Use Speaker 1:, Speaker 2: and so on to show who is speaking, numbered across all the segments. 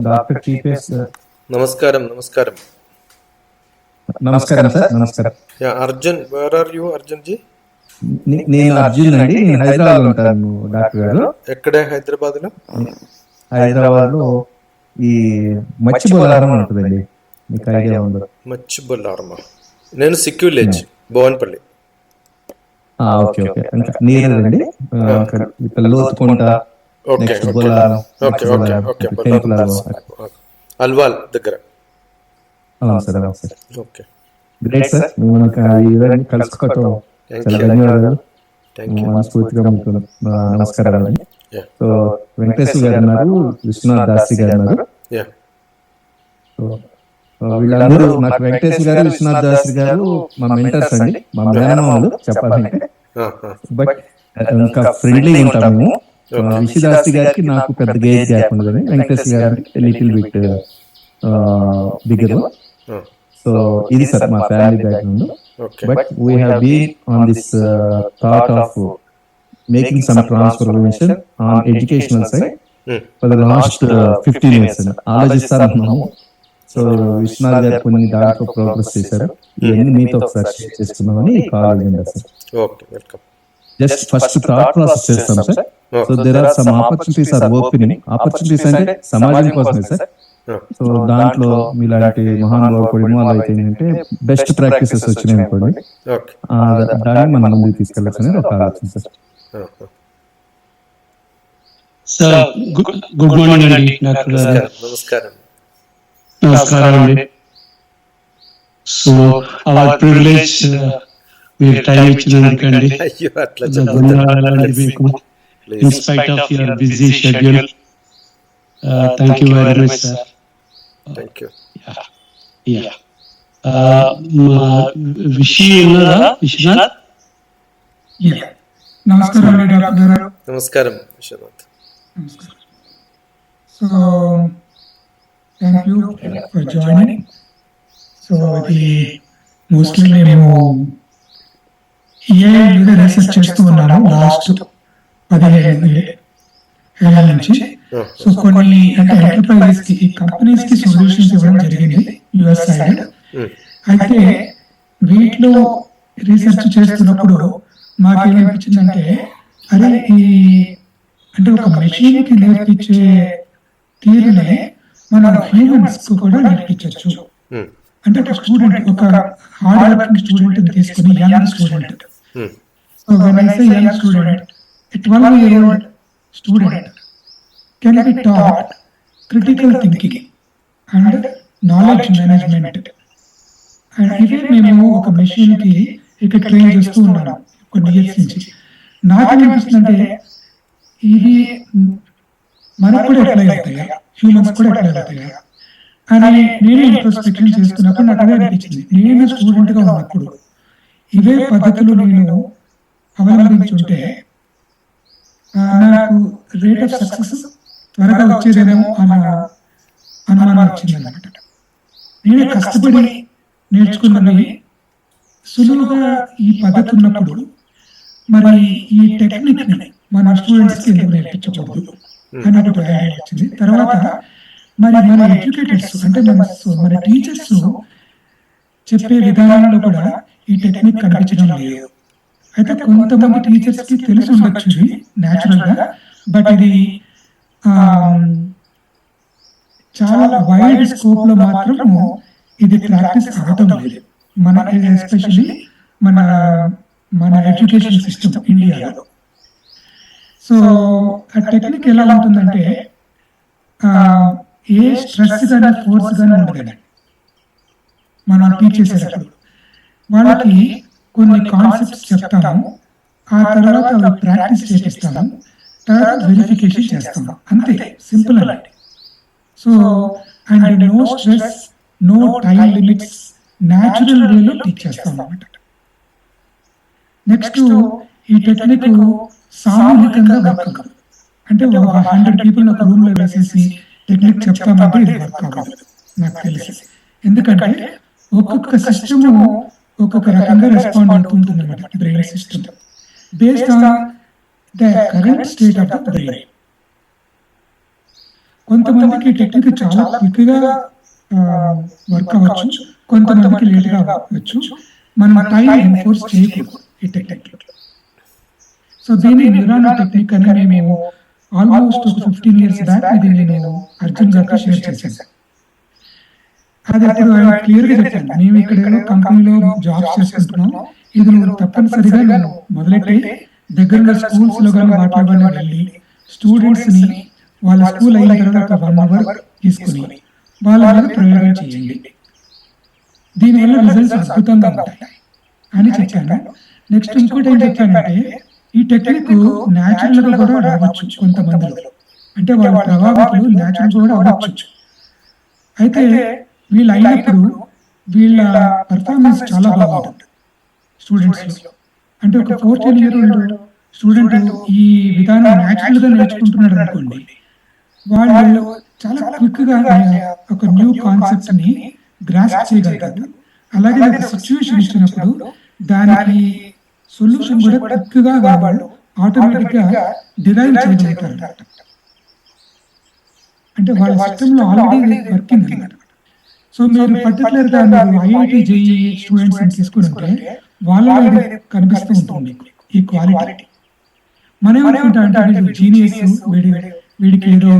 Speaker 1: Doctor TPS.
Speaker 2: నమస్కారం. నమస్కారం.
Speaker 1: నమస్కారం సార్. నమస్కారం.
Speaker 2: Arjun, where are you Arjun ji?
Speaker 1: నేను అర్జున్ అండి. నేను హైదరాబాద్ లో ఉంటాను డాక్టర్ గారు.
Speaker 2: ఎక్కడే? హైదరాబాద్ లో?
Speaker 1: హైదరాబాద్ లో ఈ మచ్చిబొలారం ఉంటుందండి, మీకు ఐడియా ఉండదు?
Speaker 2: మచ్చిబొలారమా? నేను సిక్యులేజ్ భువన్పల్లి.
Speaker 1: ఓకే ఓకే, ఇంకా నీరు అండి. ఇక్కడ లోతుకుంట, నెక్స్ట్ బొలారం, టెంపుల్
Speaker 2: అల్వాల్ దగ్గర.
Speaker 1: అవును సార్, అవును సార్.
Speaker 2: Okay,
Speaker 1: great sir. ఇవన్నీ కలుసుకోవటం చాలా ధన్యవాదాలు. మనస్ఫూర్తిగా మీకు నమస్కారాలు అండి. సో వెంకటేశ్వర గారు ఉన్నారు, విశ్వనాథ్ దాసి గారు ఉన్నారు. వీళ్ళందరూ నాకు వెంకటేశ్వర గారు, విశ్వనాథ్ దాసి గారు మా మెంటర్స్ అండి, మా మేనమామలు చెప్పాలంటే. బట్ ఇంకా ఫ్రెండ్లీ ఉంటాము. విశ్వదాసి గారికి నాకు పెద్ద ఏజ్ గ్యాప్ ఉండదు, వెంకటేశ్వర గారికి లిటిల్ బిట్ బిగ్గర్. సో ఇది సార్ మా family background. But we have been on this thought of making some transformation on educational side for the last 15 years ఆలోచిస్తాను. సో విశ్వనాథ్ గారు కొన్ని దాంట్లో ప్రోగ్రెస్ చేశారు. ఇవన్నీ మీతో ఒకసారి షేర్ చేసుకున్నామని కాల్ అయింది sir. Just first thought process చేస్తాం sir. So there are some opportunities or opening. Opportunities అంటే సమాజం కోసమే సార్. సో దాంట్లో మీలాంటి మహానుభావులు ఇన్వాల్వ్ అయితే ఏంటంటే బెస్ట్ ప్రాక్టీసెస్ వచ్చినాయి అనుకోండి, దాన్ని మనం ముందుకు తీసుకెళ్ళచ్చు అనేది ఒక ఆలోచన సార్.
Speaker 3: సార్ గుడ్ మార్నింగ్ అండి.
Speaker 2: నమస్కారం.
Speaker 3: నమస్కారం అండి. సో అవర్ ప్రివిలేజ్ మీరు టైం ఇచ్చినందుకండి ధన్యవాదాలు మీకు. In spite of your busy schedule, thank you very much sir.
Speaker 2: Thank you.
Speaker 3: Viswanath.
Speaker 4: నమస్కారం అండి డాక్టర్ గారు.
Speaker 2: నమస్కారం Viswanath.
Speaker 4: So thank you for joining. So ఇది మోస్ట్లీ మేము ఏఐ మీద రీసెర్చ్ చేస్తూ ఉన్నాము లాస్ట్ 15 ఏళ్ళ నుంచి. సో కొన్ని అంటే ఎంటర్ప్రైజెస్ కి, కంపెనీస్ కి సొల్యూషన్స్ ఇవ్వడం జరిగింది యుఎస్ సైడ్. అయితే వీటిలో రీసెర్చ్ చేస్తున్నప్పుడు మాకేమనిపించిందంటే, అరే ఈ అంటే ఒక మెషిన్ కి నేర్పించే తీరునే మనం హ్యూమన్స్ కు కూడా నేర్పించవచ్చు. అంటే ఒక స్టూడెంట్, ఒక హార్డ్ వర్కింగ్ స్టూడెంట్ తీసుకుని, young student. So when I say young student, a 12-year-old student can be taught critical thinking and knowledge management. And ఇవే మేము ఒక మెషిన్ కి ఇక్కడ ట్రైన్ చేస్తూ ఉన్నాం కొన్ని ఇయర్స్ నుంచి. నాకేమనిపిస్తుందంటే ఇది మనకు కూడా అప్లై అవుతాయా, హ్యూమన్స్ కూడా అప్లై అవుతాయా అని నేను ఇంట్రోస్పెక్షన్ చేసుకున్నప్పుడు నాకు అదే అనిపించింది. నేను స్టూడెంట్ గా ఉన్నప్పుడు ఇవే పద్ధతులు నేను అవలంబించుంటే నాకు రేట్ ఆఫ్ సక్సెస్ త్వరగా వచ్చేదేమో అన్న అనుమానం వచ్చింది అన్నమాట. నేను కష్టపడి నేర్చుకున్నవి సులువుగా ఈ పద్ధతి ఉన్నప్పుడు మరి ఈ టెక్నిక్ ని మన స్టూడెంట్స్ కి ఎందుకు నేర్పించకూడదు అని ఒకటి ఐడియా వచ్చింది. తర్వాత మరి మన ఎడ్యుకేటర్స్ అంటే మన టీచర్స్ చెప్పే విధానంలో కూడా ఈ టెక్నిక్ కనిపించడం లేదు. అయితే కొంతమంది టీచర్స్ కి తెలిసి ఉండొచ్చు న్యాచురల్ గా, బట్ ఇది చాలా వైడ్ స్కోప్ లో మాత్రం ఇది ప్రాక్టీస్ అవటం లేదు మన, ఎస్పెషల్లీ మన ఎడ్యుకేషన్ సిస్టమ్ ఇండియాలో. సో ఆ టెక్నిక్ ఎలా ఉంటుందంటే, ఏ స్ట్రెస్ కానీ ఫోర్స్ కానీ ఉండదు. మనం టీచ్ చేసేటప్పుడు వాళ్ళకి కొన్ని కాన్సెప్ట్స్ చెప్తాము, ఆ తర్వాత అవి ప్రాక్టీస్ చేపిస్తాము, తర్వాత వెరిఫికేషన్ చేస్తాము, అంతే, సింపుల్ అండి. So and no stress, no time limits, natural వేలో టీచ్ చేస్తాం అన్నమాట. నెక్స్ట్ ఈ టెక్నిక్ సామూహికంగా వర్క్ కాదు. అంటే 100 people ఒక రూమ్ లో వేసేసి టెక్నిక్ చెప్తామంటే ఇది వర్క్ కాదు నాకు తెలిసి. ఎందుకంటే ఒక్కొక్క సిస్టము ఒక్కొక్క రకంగా రెస్పాండ్ అవుతుంటుంది అన్నమాట brain system based on the current state of the brain. కొంతమందికి టెక్నిక్ చాలా క్విక్ గా వర్క్ అవ్వచ్చు, కొంతమందికి లేట్ గా అవ్వచ్చు. మనం టైం ఎన్ఫోర్స్ చేయకూడదు ఈ టెక్నిక్ లో. సో దీన్ని న్యూరాన్ టెక్నిక్ అని మేము ఆల్మోస్ట్ ఒక 15 years బ్యాక్ ఇది నేను అర్జున్ గారికి షేర్ చేశాను. అది అప్పుడు ఆయన క్లియర్ గా చెప్పాను, మేము ఇక్కడ ఏదో కంపెనీలో జాబ్స్ చేసుకుంటున్నాం, ఇది నువ్వు తప్పనిసరిగా నువ్వు మొదలెట్టి దగ్గరలో స్కూల్స్ లో కానీ వాటిలో కానీ వెళ్ళి స్టూడెంట్స్ ని వాళ్ళ స్కూల్ అయిన తర్వాత ఒక 1 hour తీసుకుని వాళ్ళ మీద ప్రయోగం చేయండి, దీనివల్ల రిజల్ట్స్ అద్భుతంగా ఉంటాయి అని చెప్పాను. నెక్స్ట్ ఇంకోటి ఏం చెప్పానంటే, ఈ టెక్నిక్ న్యాచురల్ గా కూడా రావచ్చు కొంతమందిలో, అంటే వాళ్ళ ప్రభావితులు న్యాచురల్ కూడా అవ్వచ్చు. అయితే వీళ్ళు అయినప్పుడు వీళ్ళ పర్ఫార్మెన్స్ చాలా బాగుంటుంది స్టూడెంట్స్ లో. అంటే ఒక 14-year-old స్టూడెంట్ ఈ విధానం న్యాచురల్ గా నేర్చుకుంటున్నాడు అనుకోండి, వాళ్ళు చాలా క్విక్ గా ఒక న్యూ కాన్సెప్ట్ ని గ్రాస్ప్ చేయగలుగుతారు. అలాగే ఒక సిచ్యువేషన్ ఇచ్చినప్పుడు దానికి సొల్యూషన్ కూడా క్విక్ గా వాళ్ళు ఆటోమేటిక్ గా డిరైవ్ చేయగలుగుతారు. అంటే వాళ్ళ సిస్టమ్ లో ఆల్రెడీ వర్కింగ్ అన్నమాట. సో మీరు పర్టికులర్ గా మీరు ఐఐటి జేఈ స్టూడెంట్స్ ని తీసుకుంటే వాళ్ళలో ఇది కనిపిస్తూ ఉంటుంది ఈ క్వాలిటీ. మనం ఏమనుకుంటా అంటే వీళ్ళు జీనియస్, వీడికి ఏదో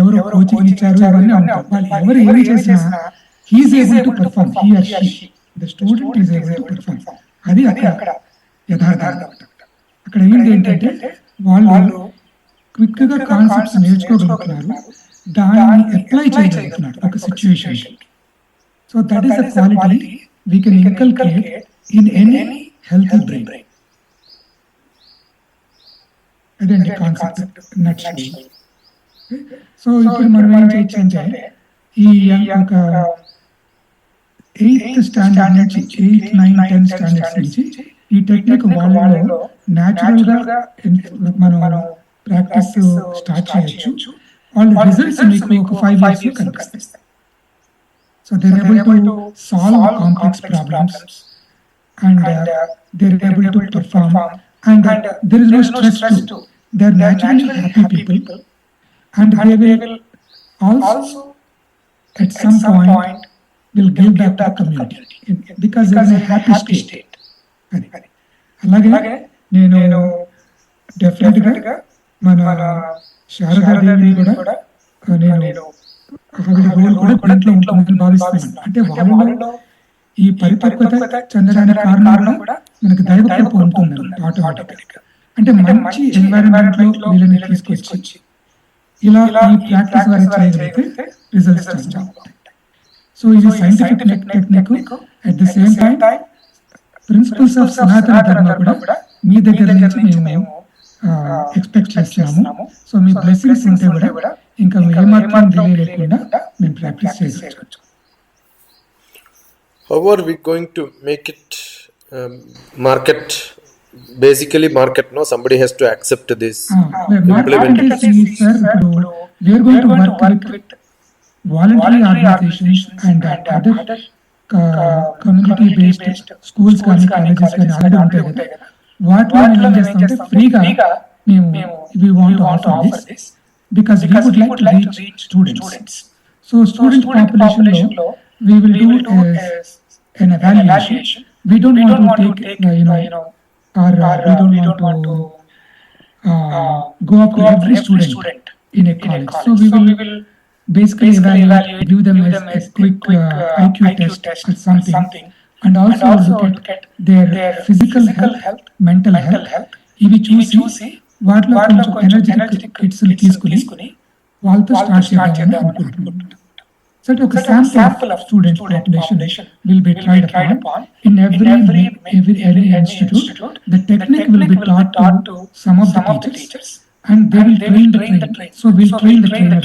Speaker 4: ఎవరు కోచింగ్ ఇచ్చారు అవన్నీ అంటారు. వాళ్ళు ఎవరు ఏమి చేసినా he's able to perform, he or she, the student is able to perform. అది అక్కడ యథార్థం. అక్కడ ఏంటంటే వాళ్ళు క్విక్ గా కాన్సెప్ట్స్ నేర్చుకోగలుగుతున్నారు, దాన్ని అప్లై చేయగలుగుతున్నారు ఒక situation. So that is the quality we can inculcate in any healthy brain. అదండి కాన్సెప్ట్ నట్స్. సో ఇప్పుడు మనం ఏం చేయొచ్చు అంటే, ఈ ఒక 8th స్టాండర్డ్ నుంచి 8, 9, 10 స్టాండర్డ్స్ నుంచి ఈ టెక్నిక్ వాళ్ళలో న్యాచురల్ గా మనం ప్రాక్టీస్ స్టార్ట్ చేయొచ్చు. వాళ్ళ రిజల్ట్స్ మీకు ఒక 5 years కనిపిస్తాయి. So they are able to solve complex problems and they are able to perform, and there is no stress too. They are naturally happy people, and they will also at some point will give back to the community because they are in a happy state. అలాగే నేను definite గా మన శారదాదేవిని కూడా నేను ఆవిడ role కూడా దీంట్లో ఉంటుందని భావిస్తున్నాను. అంటే వాళ్ళలో ఈ పరిపక్వత చెందడానికి కారణం కూడా మనకి దైవ కృప ఉంటుంది ఆటోమేటిక్. అంటే మంచి ఎన్వైరన్మెంట్ లో వీళ్ళని తీసుకొచ్చి ఇలా ఈ ప్రాక్టీస్ వారి చేయగలిగితే రిజల్ట్స్ చాలా బాగుంటాయి. సో ఇది scientific technique, at the same time principles of Sanatana Dharma కూడా మీ దగ్గర నుంచి మేము ఎక్స్పెక్ట్ చేస్తున్నాము. సో మీ బ్లెస్సింగ్స్ ఉంటే కూడా ఇంకా ఏమాత్రం డిలే లేకుండా మేము ప్రాక్టీస్ చేసుకోవచ్చు.
Speaker 2: How are we going to make it market? Basically market, no? Somebody has to accept this, implement it.
Speaker 4: We are going to work with voluntary organizations and other community based schools కానీ colleges కానీ already ఉంటాయి కదా, వాటిలో మేము ఏం చేస్తామంటే ఫ్రీగా మేము we want to offer this because we would like to reach students. So student population లో we will do an evaluation. We don't want to take or we don't want to go up to every student in a college. So we will basically evaluate, give them a quick IQ test or something, and also look at their physical health, mental health. ఇవి చూసి వాటిలో కొంచెం energetic kids తీసుకుని వాళ్ళతో start చేయాలని అనుకుంటున్నాం. So a sample of student population will be tried upon in every institute. The technique will be taught to some of the teachers, and they will train the trainer. So we'll train the trainer.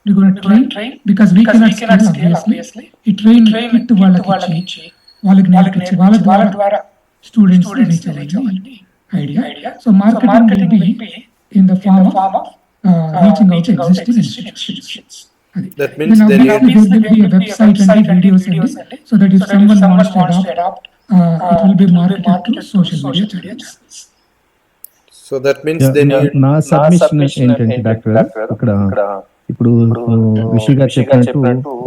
Speaker 4: We're going to train because we cannot scale obviously. We train it వాళ్ళకి వాళ్ళ ద్వారా students reach idea. So marketing will be in the form of reaching out to existing institutions.
Speaker 2: That means
Speaker 4: there will be a website and videos so that if someone wants to adopt, it will be marketed to social media channels.
Speaker 2: So that means they need
Speaker 1: నా submission ఏంటంటే doctor, ఇక్కడ ఇప్పుడు విషి గారు చెప్పినట్టు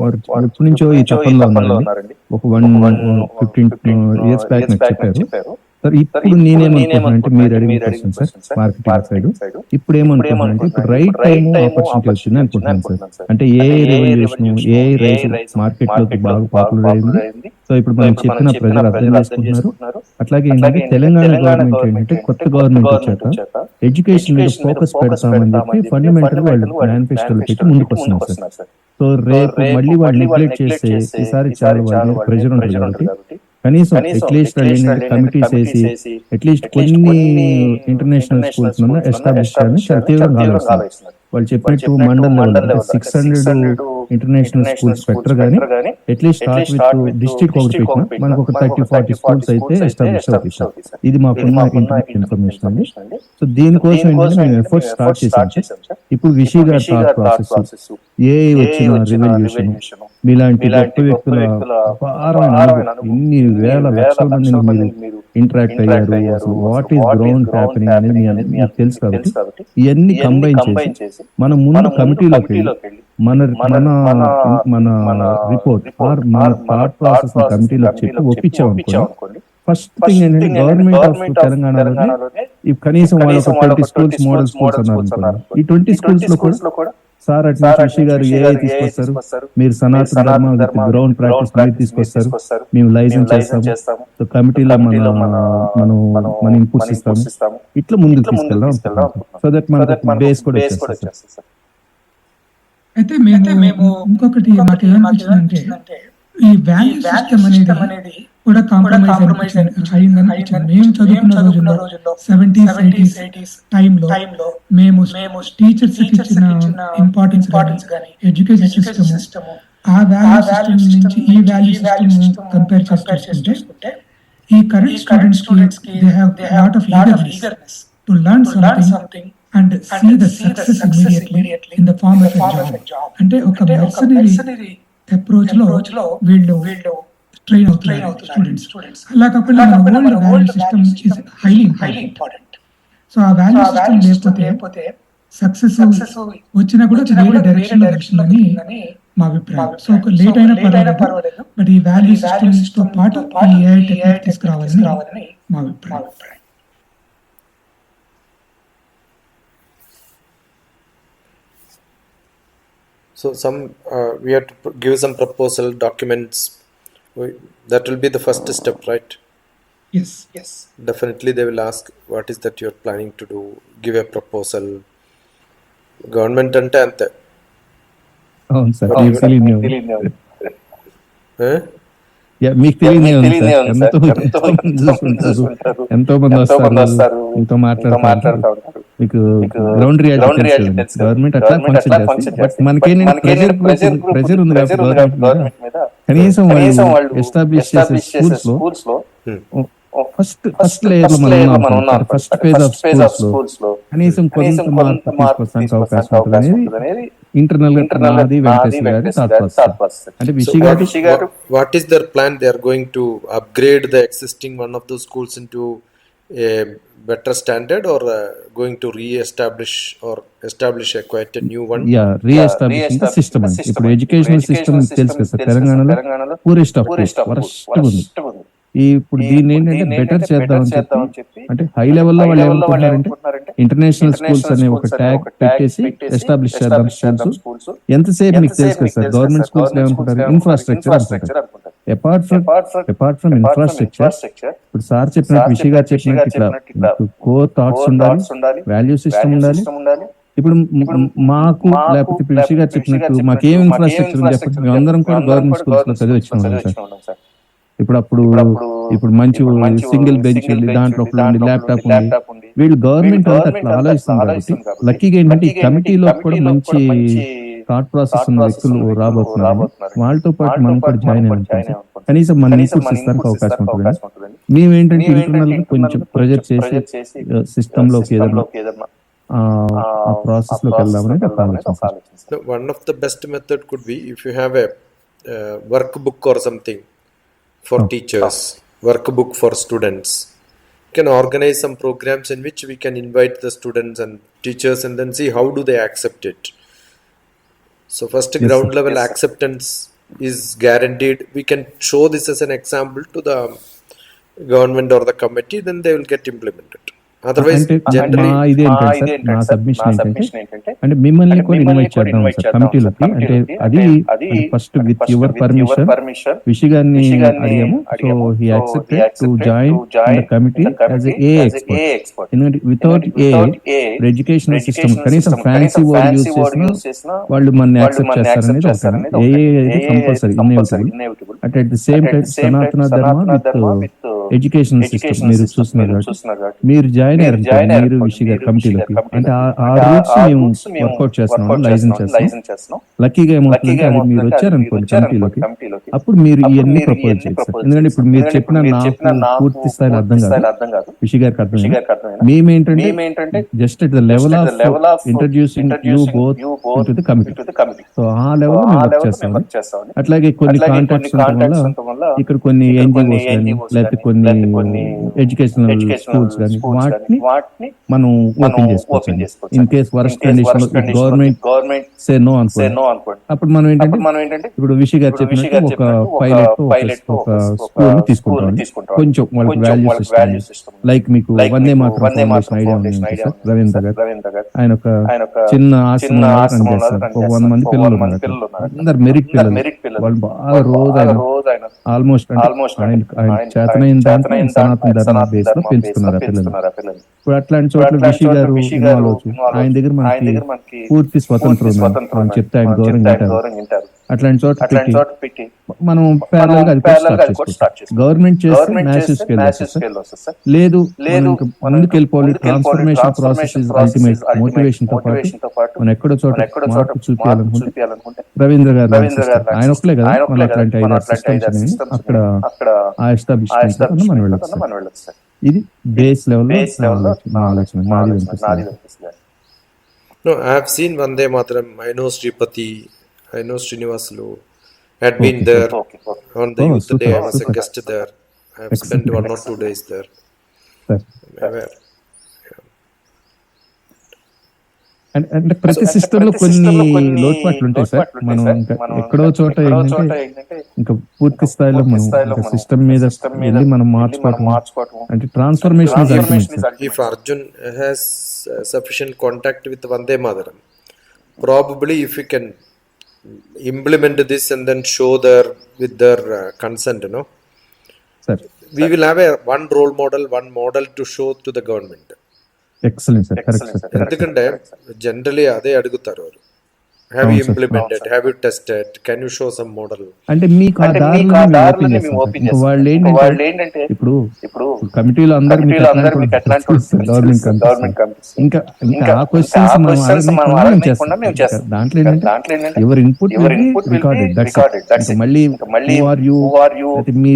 Speaker 1: వారు ఎప్పటి నుంచో ఈ తపనలో ఉన్నారండి. ఒక 15 years బ్యాక్ నాకు చెప్పారు. సార్ ఇప్పుడు నేనేమనుకుంటున్నా అంటే మీరు అడిగిన క్వశ్చన్ సార్, మార్కెటింగ్ సైడ్ ఇప్పుడు ఏమనుకుంటున్నా అంటే ఇప్పుడు రైట్ టైం ఆపర్చునిటీ వచ్చింది అనుకుంటున్నాను సార్. అంటే ఏ రెవల్యూషన్ ఏ రైస్ మార్కెట్ లోకి బాగా పాపులర్ అయింది. సో ఇప్పుడు మనం చెప్పిన ప్రజలు అర్థం చేసుకుంటున్నారు. అట్లాగే ఏంటంటే తెలంగాణ గవర్నమెంట్ ఏంటంటే కొత్త గవర్నమెంట్ వచ్చాక ఎడ్యుకేషన్ మీద ఫోకస్ పెడతామని చెప్పి ఫండమెంటల్ వాళ్ళు మేనిఫెస్టోలు పెట్టి ముందుకు వస్తున్నారు సార్. సో రేపు మళ్ళీ వాళ్ళు నెగ్లెక్ట్ చేస్తే ఈసారి చాలా వాళ్ళ ప్రెజర్ ఉంటుంది కాబట్టి కనీసం అట్లీస్ట్ వాళ్ళు ఏంటంటే కమిటీస్ వేసి అట్లీస్ట్ కొన్ని ఇంటర్నేషనల్ స్కూల్స్ ఎస్టాబ్లిష్ చేయాలని చాలా తీవ్రంగా ఆలోచిస్తున్నారు. వాళ్ళు చెప్పినట్టు మండల్ లెవెల్ 600 ఇంటర్నేషనల్ స్కూల్స్ పెట్టరు కానీ అట్లీస్ట్ స్టార్ట్ విత్ డిస్ట్రిక్ట్ ఒకటి పెట్టినా మనకు ఒక 30-40 స్కూల్స్ అయితే ఎస్టాబ్లిష్ అవుతుంది. ఇది మాకున్న ఇన్ఫర్మేషన్ అండి. సో దీనికోసం ఏంటంటే మేము ఎఫర్ట్ స్టార్ట్ చేసాం సార్. ఇప్పుడు విషి గారి థాట్ ప్రాసెస్ ఏ వచ్చిన రెవల్యూషన్ మీలాంటి గొప్ప వ్యక్తుల అపారమైన అనుభవం, ఇన్ని వేల లక్షల మందిని మీరు ఇంటరాక్ట్ అయ్యారు, అసలు వాట్ ఈస్ గ్రౌండ్ హ్యాపెనింగ్ అనేది మీకు తెలుసు కాబట్టి ఇవన్నీ కంబైన్ చేసి మనం ముందు కమిటీలోకి వెళ్ళి మన రిపోర్ట్ ఆర్ మన థాట్ ప్రాసెస్ కమిటీలోకి చెప్పి ఒప్పించామనుకోండి. ఫస్ట్ థింగ్ ఏంటంటే గవర్నమెంట్ ఆఫ్ తెలంగాణలోనే ఈ కనీసం వాళ్ళు ఒక 20 స్కూల్స్ మోడల్ స్కూల్స్ అన్నారు. ఈ 20 స్కూల్స్ లో కూడా సార్ అటు విషి గారు ఏ తీసుకొస్తారు, మీరు సనాతన ధర్మ గ్రౌండ్ ప్రాక్టీస్ మీరు తీసుకొస్తారు, మేము లైసెన్స్ చేస్తాము, సో కమిటీలో మన ఇన్పుట్స్ ఇస్తాము, ఇట్లా ముందుకు తీసుకెళ్దాం. సో దట్ మన బేస్ కూడా వచ్చేస్తారు.
Speaker 4: అయితే మేము ఇంకొకటి మాకు ఏమనిపించిందంటే ఈ వాల్యూ సిస్టమ్ అనేది కూడా కాంప్రమైజ్ అయిందని మేము చదువుకున్న రోజుల్లో 70s 80s టైంలో మేము టీచర్స్ ఇచ్చిన ఇంపార్టెన్స్ కానీ ఎడ్యుకేషన్ సిస్టమ్ ఆ వాల్యూ సిస్టమ్ నుంచి ఈ వాల్యూ సిస్టమ్ కంపేర్ చేసుకుంటే ఈ కరెంట్ స్టూడెంట్స్ కి they have lot of eagerness to learn something and see the success immediately in the form of a job. అంటే ఒక మెర్సనరీ అప్రోచ్ లో వీళ్ళు ట్రైన్ అవుతున్నారు స్టూడెంట్స్. అలా కాకుండా మన value system is highly important. So ఆ వాల్యూ సిస్టమ్ లేకపోతే సక్సెస్ వచ్చినా కూడా వేరే డైరెక్షన్ లో వచ్చిందని మా అభిప్రాయం. సో ఒక లేట్ అయినా పర్వాలేదు, బట్ ఈ వాల్యూ సిస్టమ్స్ తో పాటు ఈ ఏఐ టెక్నిక్ తీసుకురావాలని మా అభిప్రాయం.
Speaker 2: So we have to give some proposal documents. That will be the first step, right?
Speaker 4: Yes.
Speaker 2: Definitely they will ask what is that you are planning to do. Give a proposal. Government ante ante.
Speaker 1: అవును sir, మీకు తెలియనే ఉంది sir. ఎంతో మంది వస్తారు, మీతో మాట్లాడుతూ మీకు గ్రౌండ్ రియాలిటీ తెలుసు. గవర్నమెంట్ అట్లా ఫంక్షన్ చేస్తుంది. బట్ మనకేంటంటే ప్రెజర్ ఉంది కాబట్టి గవర్నమెంట్ మీద కనీసం వాళ్ళు ఎస్టాబ్లిష్ చేసే స్కూల్స్ లో ఫస్ట్ లేయర్ లో మనం ఉన్నాం. ఫస్ట్ ఫేజ్ ఆఫ్ స్కూల్స్ లో కనీసం కొంత మార్పు తీసుకొస్తానికి అవకాశం ఉంటుంది అనేది ఇంటర్నల్ నాది వెంకటేశ్వర గారి థాట్ ప్రాసెస్. అంటే విషి గారు
Speaker 2: what is their plan? They are going to upgrade the existing one of those schools into a better standard, or going to re-establish or establish a quite a new one?
Speaker 1: re-establishing the system. ఇప్పుడు educational system తెలుసు కదా sir, తెలంగాణలో poorest of worst ఉంది. ఇప్పుడు దీన్ని ఏంటంటే better చేద్దామని చెప్పి అంటే హై లెవెల్లో వాళ్ళు ఏమనుకుంటున్నారంటే ఇంటర్నేషనల్ స్కూల్స్ అనే ఒక ట్యాగ్ పెట్టేసి ఎస్టాబ్లిష్ చేద్దాం స్కూల్స్. ఎంతసేపు మీకు తెలుసు కదా సార్, గవర్నమెంట్ స్కూల్స్ ఏమనుకుంటారు, ఇన్ఫ్రాస్ట్రక్చర్ అనుకుంటారు. అపార్ట్ ఫ్రమ్ ఇన్ఫ్రాస్ట్రక్చర్ ఇప్పుడు సార్ చెప్పినట్టు విషి గారు చెప్పినట్టు ఇట్లా కోర్ థాట్స్ ఉండాలి, వాల్యూ సిస్టమ్ ఉండాలి. ఇప్పుడు మాకు లేకపోతే విషి గారు చెప్పినట్టు మాకేం ఇన్ఫ్రాస్ట్రక్చర్ ఉంది చెప్పండి. మేము అందరం కూడా గవర్నమెంట్ స్కూల్స్ లో చదివి వచ్చినాం సార్. ఇప్పుడు మంచి సింగిల్ బెంచ్ దాంట్లో ల్యాప్టాప్ ఉంది. వీళ్ళు గవర్నమెంట్ అంతా అట్లా ఆలోచిస్తుంది కాబట్టి లక్కీగా ఏంటంటే ఈ కమిటీలో కూడా మంచి థాట్ ప్రాసెస్ ఉన్న వ్యక్తులు రాబోతున్నారు. వాళ్ళతో పాటు మనం కూడా జాయిన్ అయ్యాం. కనీసం మన ఇన్పుట్స్ ఇస్తానికి అవకాశం ఉంటుంది. మేమేంటంటే ఇంటర్నల్ గా కొంచెం ప్రెజర్ చేసి సిస్టమ్ లోకి ఏదైనా ఆ ప్రాసెస్ లోకి వెళ్దామని ఆలోచన.
Speaker 2: One of the best method could be if you have a workbook or something for teachers, workbook for students. You can organize some programs in which we can invite the students and teachers and then see how do they accept it. So first
Speaker 1: Yes,
Speaker 2: ground
Speaker 1: sir.
Speaker 2: level acceptance is guaranteed. We can show this as an example to the government or the committee, then they will get implemented. Otherwise,
Speaker 1: అంటే మా
Speaker 2: generally,
Speaker 1: ఇది ఏంటంటే sir, నా submission ఏంటంటే అంటే మిమ్మల్ని కూడా invite చేద్దాం సార్ కమిటీలోకి. అంటే అది first with your permission Vishi గారిని అడిగాము. So he accepted to join in the committee as a expert. ఎందుకంటే వితౌట్ ఏ ఎడ్యుకేషనల్ సిస్టమ్ కనీసం ఫ్యాన్సీ వర్డ్ యూజ్ చేసినా వాళ్ళు మన యాక్సెప్ట్ చేస్తారనేది ఒకటి. ఏ కంపల్సరీ ఇన్ఎవిటబుల్. అంటే అట్ ది సేమ్ టైం సనాతన ధర్మ విత్ ఎడ్యుకేషనల్ సిస్టమ్ మీరు చూస్తున్నారు కాబట్టి మీరు జాయిన్ అయ్యారు మీరు విషి గారి కమిటీలోకి. అంటే ఆ రూట్స్ మేము వర్కౌట్ చేస్తున్నాం, లైసెన్స్ చేస్తున్నాం. లక్కీగా ఏమవుతుందంటే అది మీరు వచ్చారనుకోండి కమిటీలోకి, అప్పుడు మీరు ఇవన్నీ ప్రపోజ్ చేయొచ్చు. ఎందుకంటే ఇప్పుడు మీరు చెప్పిన నాకు పూర్తి స్థాయిలో అర్థం కాదు, విషి గారికి అర్థమైంది. మేమేంటంటే just at the level of introducing you both into the committee. So ఆ లెవెల్ మేము వర్క్ చేస్తాం. అట్లాగే కొన్ని కాంటాక్ట్స్ ఉండటం వల్ల ఇక్కడ కొన్ని ఎన్జిఓస్ కానీ లేకపోతే కొన్ని ఎడ్యుకేషనల్ స్కూల్స్ కానీ వాటిని మనం ఓపెన్ చేసుకోవచ్చు. In case worst condition government say no అనుకోండి, అప్పుడు మనం ఏంటంటే ఇప్పుడు విషి గారు చెప్పినట్టు ఒక పైలట్ ఒక స్కూల్ ని తీసుకుంటాం. కొంచెం వాళ్ళకి వాల్యూ సిస్టమ్ లైక్ మీకు వందే మాత్రం ఫౌండేషన్ ఐడియా ఉంది సార్, రవీంద్ర గారు. ఆయన ఒక చిన్న ఆశ్రమం రన్ చేస్తారు. ఒక 100 మంది పిల్లలు ఉన్నారు, అందరు మెరిట్ పిల్లలు. వాళ్ళు బాగా రోజు ఆయన ఆల్మోస్ట్ ఆయన చేతనైన దాంట్లో సనాతన ధర్మ బేస్ లో పెంచుతున్నారు ఆ పిల్లలు. ఇప్పుడు అట్లాంటి చోట్ల విషి గారు ఇన్వాల్వ్ అవచ్చు. ఆయన దగ్గర మనకి పూర్తి స్వతంత్రం మనం చెప్తే ఆయన గౌరవం వింటారు. అట్లాంటి చోట పెట్టి మనం ప్యారలల్ గా అది కూడా స్టార్ట్ చేసుకోవచ్చు. గవర్నమెంట్ చేస్తే మ్యాసివ్ స్కేల్ వస్తుంది సార్. లేదు ముందుకు వెళ్ళిపోవాలి, transformation process is ultimate. Motivation తో పాటు మనం ఎక్కడో చోట మార్పు చూపించాలనుకుంటే రవీంద్ర గారు ఆయన ఒక్కలే కదా, మన అట్లాంటి 5-6 సిస్టమ్స్ అనేవి అక్కడ ఆ ఎస్టాబ్లిష్మెంట్ మనం వెళ్ళొచ్చు సార్. ఇది బేస్ లెవెల్లో నా ఆలోచన, నాది వినిపిస్తుంది.
Speaker 2: no, I have seen Vande Mataram. I know Sripati, I know Srinivaslu had been there on the youth day. I was a guest there. I have spent 1 or 2 days there. Aware.
Speaker 1: అంటే ప్రతి system లో కొన్ని లోటుపాట్లు ఉంటాయి sir. మనం ఎక్కడో చోట ఏంటంటే ఇంకా పూర్తి స్థాయిలో మనం సిస్టమ్ మీద వెళ్ళి మనం మార్చుకోవటం అంటే transformation.
Speaker 2: If Arjun has sufficient contact with Vande Mataram, probably if you can implement this and then show with their consent,
Speaker 1: sir,
Speaker 2: we will have one role model, one model to show to the government.
Speaker 1: Excellent sir, correct sir.
Speaker 2: ఎందుకంటే generally అదే అడుగుతారు వారు. Have you implemented? Have you tested? Can you show some model?
Speaker 1: అంటే మీకు ఆ దారులని మేము open చేస్తాం. వాళ్ళు ఏంటంటే ఇప్పుడు కమిటీలో అందరూ మీకు గవర్నమెంట్ కమిటీస్ ఇంకా ఆ క్వశ్చన్స్ మనం అడగకుండా మేము చేస్తాం. దాంట్లో ఏంటంటే ఎవరి ఇన్పుట్ రికార్డెడ్. దట్స్ మళ్ళీ who are you మీ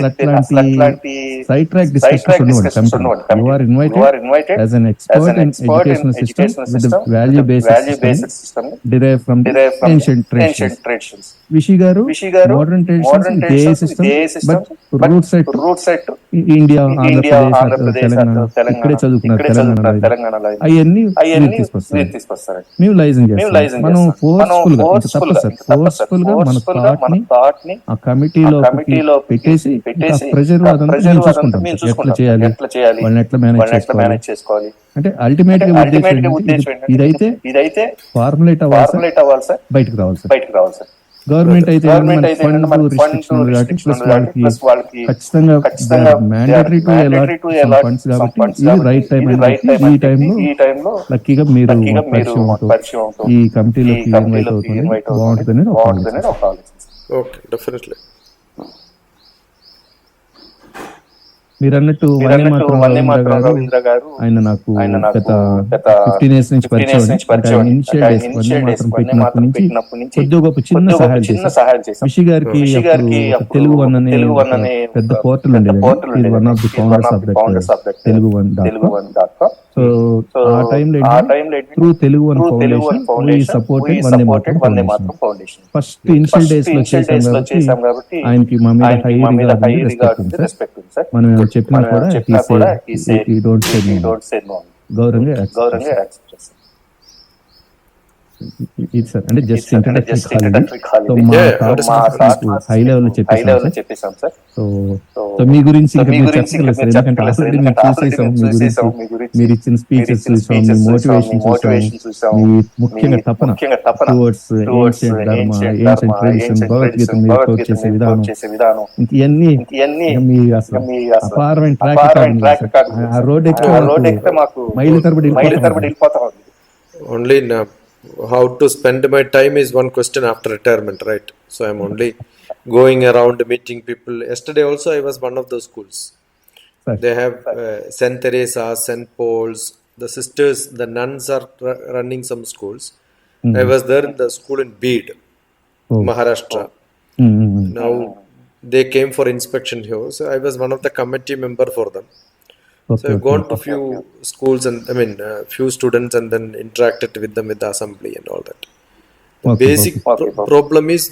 Speaker 1: అట్లాంటి సైడ్ ట్రాక్ డిస్కషన్స్ ఉండవు committee. You are invited as an expert in educational system with the value based system derived from ancient traditions. Vishi garu modern traditions is system but root set India, Andhra Pradesh, ikkade chadukunaru Telangana ayanni తీసుకొస్తారు. మేము licence చేస్తాం. మనం forceful గా forceful గా మన thought ని ఆ కమిటీలో పెట్టేసి ప్రెజర్ అదంతా మేము చూసుకుంటాం. ఎట్లా చేయాలి, వాళ్ళని ఎట్లా మేనేజ్ చేసుకోవాలి అంటే అల్టిమేట్ గా ఉద్దేశం ఇదైతే ఫార్ములేట్ అవ్వాలి సార్, బయటకు రావాలి సార్. గవర్నమెంట్ అయితే ఫండ్ రిస్ట్రిక్షన్ ప్లస్ వాళ్ళకి ఖచ్చితంగా మ్యాండేటరీ టు అలాట్ ఫండ్స్ కాబట్టి ఇది రైట్ టైం అని ఈ టైంలో లక్కీగా మీరు పరిచయం ఈ కమిటీలోకి ఇన్వైట్ అవుతుంది, బాగుంటుందని ఒక ఆలోచన.
Speaker 2: Okay, definitely.
Speaker 1: మీరు అన్నట్టు వందే మాతరం రవీంద్ర గారు ఆయన నాకు గత 15 years నుంచి పరిచయం. ఇనిషియల్ డేస్ వందే మాతరం పెట్టినప్పటి నుంచి కొద్దిగా గొప్ప చిన్న సహాయం చేశాం. విషి గారికి తెలుగు వన్ అనే పెద్ద పోర్టల్ ఉండేది. One of the founders of that Telugu one. So ఆ టైంలో through Telugu one foundation supported Vande Mataram foundation. First initial days లో చేసాం కాబట్టి ఆయనకి మా మీద హై రిగార్డ్ ఉంది, రెస్పెక్ట్ ఉంది సార్. మనం చెప్పినా కూడా గౌరవంగా యాక్సెప్ట్ చేస్తాం. ఇది సార్ అంటే జస్ట్ ఇంట్రడక్టరీ కాలేజీ. సో మా
Speaker 2: Yeah,
Speaker 1: థాట్స్
Speaker 2: understood.
Speaker 1: మీకు హై లెవెల్ లో చెప్పేసాం సార్. సో సో మీ గురించి ఇంకా మీరు చెప్పగలరు సార్, ఎందుకంటే ఆల్రెడీ మేము చూసేసాం మీ గురించి, మీరు ఇచ్చిన స్పీచెస్ చూసాం, మీ మోటివేషన్ చూసాం, మీ ముఖ్యంగా తపన టువర్డ్స్ ఏన్షియంట్ ధర్మ, ఏన్షియంట్ ట్రెడిషన్, భగవద్గీత మీరు కోట్ చేసే విధానం, ఇవన్నీ మీ అసలు అపారమైన ట్రాక్. ఆ రోడ్ ఎక్కితే మాకు మైలు తరబడి వెళ్ళిపోతాం.
Speaker 2: Only now, how to spend my time is one question after retirement, right? So I'm only going around meeting people. Yesterday also I was one of those schools. They have Saint Teresa, Saint Paul's, the sisters, the nuns are running some schools. I was there in the school in Bid, Maharashtra. Now they came for inspection here, so I was one of the committee member for them. So I've gone to few schools and few students and then interacted with them with the assembly and all that. The basic problem is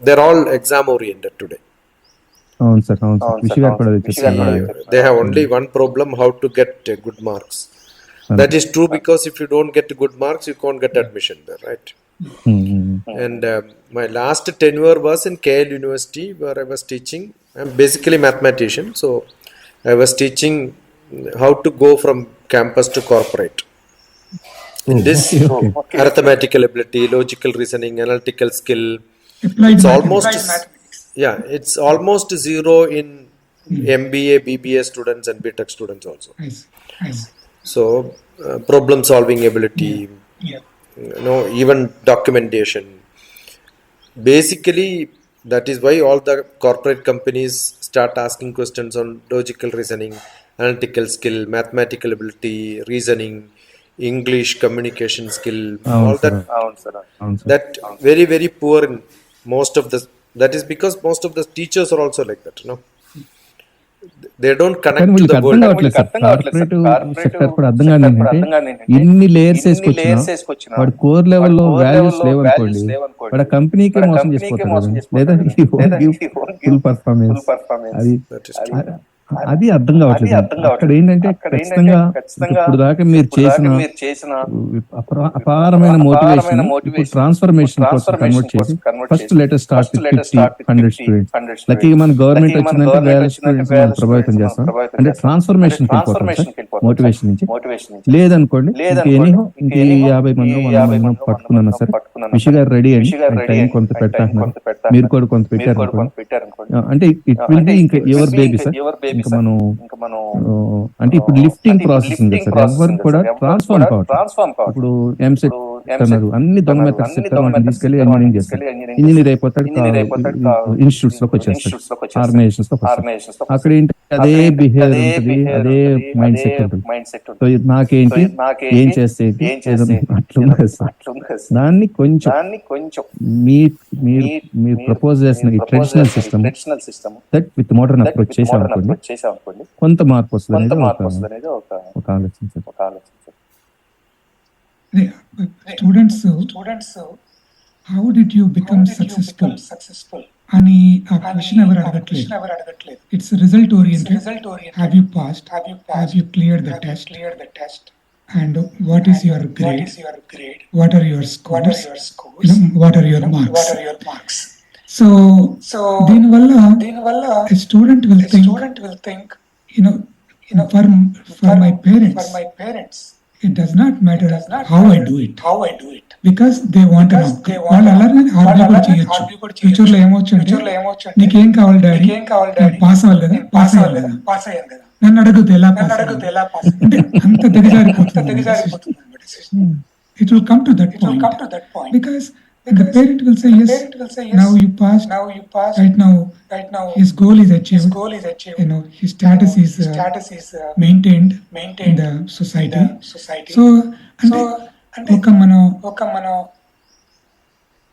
Speaker 2: they're all exam oriented today.
Speaker 1: అవును sir, అవును sir. విషయాలు కూడా
Speaker 2: They have only one problem, how to get good marks. That is true, because if you don't get good marks, you can't get admission there, right? And my last tenure was in KL University, where I was teaching. I'm basically mathematician, so I was teaching how to go from campus to corporate. In this arithmetical ability, logical reasoning, analytical skill, it's almost zero in MBA, BBA students and BTech students also. So problem solving ability, even documentation. Basically, that is why all the corporate companies start asking questions on logical reasoning, analytical skill, mathematical ability, reasoning, English communication skill, all that. That very, very poor in most of the. That is because most of the teachers are also like that, they don't connect to the world.
Speaker 1: Corporate sector కూడా అర్థం కాదు ఏంటంటే, ఇన్ని layers వేసుకొచ్చినా వాడు core లెవెల్లో values లేవనుకోండి, వాడు కంపెనీకే మోసం చేసిపోతాడు, లేదా ఫుల్ పర్ఫార్మెన్స్. అది అర్థం కావట్లేదు. అక్కడ ఏంటంటే ఖచ్చితంగా ఇప్పుడు దాకా మీరు చేసిన అపారమైన మోటివేషన్ ఇప్పుడు ట్రాన్స్ఫర్మేషన్ కోసం కన్వర్ట్ చేసి ఫస్ట్ లేటెస్ట్ స్టార్ట్ 50-100 స్టూడెంట్స్. లక్కీగా మన గవర్నమెంట్ వచ్చిందంటే వేల స్టూడెంట్స్ మనం ప్రభావితం చేస్తాం, అంటే ట్రాన్స్ఫర్మేషన్ మోటివేషన్ నుంచి. లేదనుకోండి ఎనీహో ఇంక 50 మంది 100 మంది పట్టుకున్నాను సార్, విషి గారు రెడీ అండి, టైం కొంత పెట్టారు, మీరు కూడా కొంత పెట్టారు అంటే ఇట్ విల్ బి ఇంకా యువర్ బేబీ సార్. ఇంకా మనం అంటే ఇప్పుడు లిఫ్టింగ్ ప్రాసెస్ ఉంది సార్, ఎవరు కూడా ట్రాన్స్ఫార్మ్ కావాలి. ఇప్పుడు ఎంసెట్ అన్నారు, అన్ని దొంగ మెథడ్స్ చెప్తారు, వాటిని తీసుకెళ్లి ఇంజనీరింగ్ చేస్తారు, ఇంజనీర్ అయిపోతాడు, ఇన్స్టిట్యూట్స్ లోకి వచ్చేస్తాడు, ఆర్గనైజేషన్స్ లోకి వస్తాడు. అక్కడ ఏంటి అదే బిహేవియర్ ఉంటుంది, అదే మైండ్ సెట్ ఉంటుంది. సో నాకేంటి ఏం చేస్తే అట్లుంది సార్. దాన్ని కొంచెం మీరు ప్రపోజ్ చేసిన ఈ traditional system that with modern approach చేసామనుకోండి కొంత మార్పు వస్తుంది అనేది ఒక ఆలోచన sir.
Speaker 4: Students how did you become successful అని ఆ క్వశ్చన్ ఎవరు అడగట్లేదు. It's result oriented. Have you passed, have you cleared the test, and what is your grade, what are your scores, what are your marks. So దీనివల్ల a student will think for my parents it does not matter how I do it because they want to know. వాళ్ళు అలానే argue కూడా చేయొచ్చు. Future లో ఏమొచ్చు అంటే నీకేం కావాలి daddy, pass అవ్వాలి కదా, నన్ను అడుగుతే ఎలా పాస్ అంటే అంత దిగజారిపోతుంది. It will come to that point because the parent will say yes, now you passed, right now his goal is achieved, his status is maintained in the society. So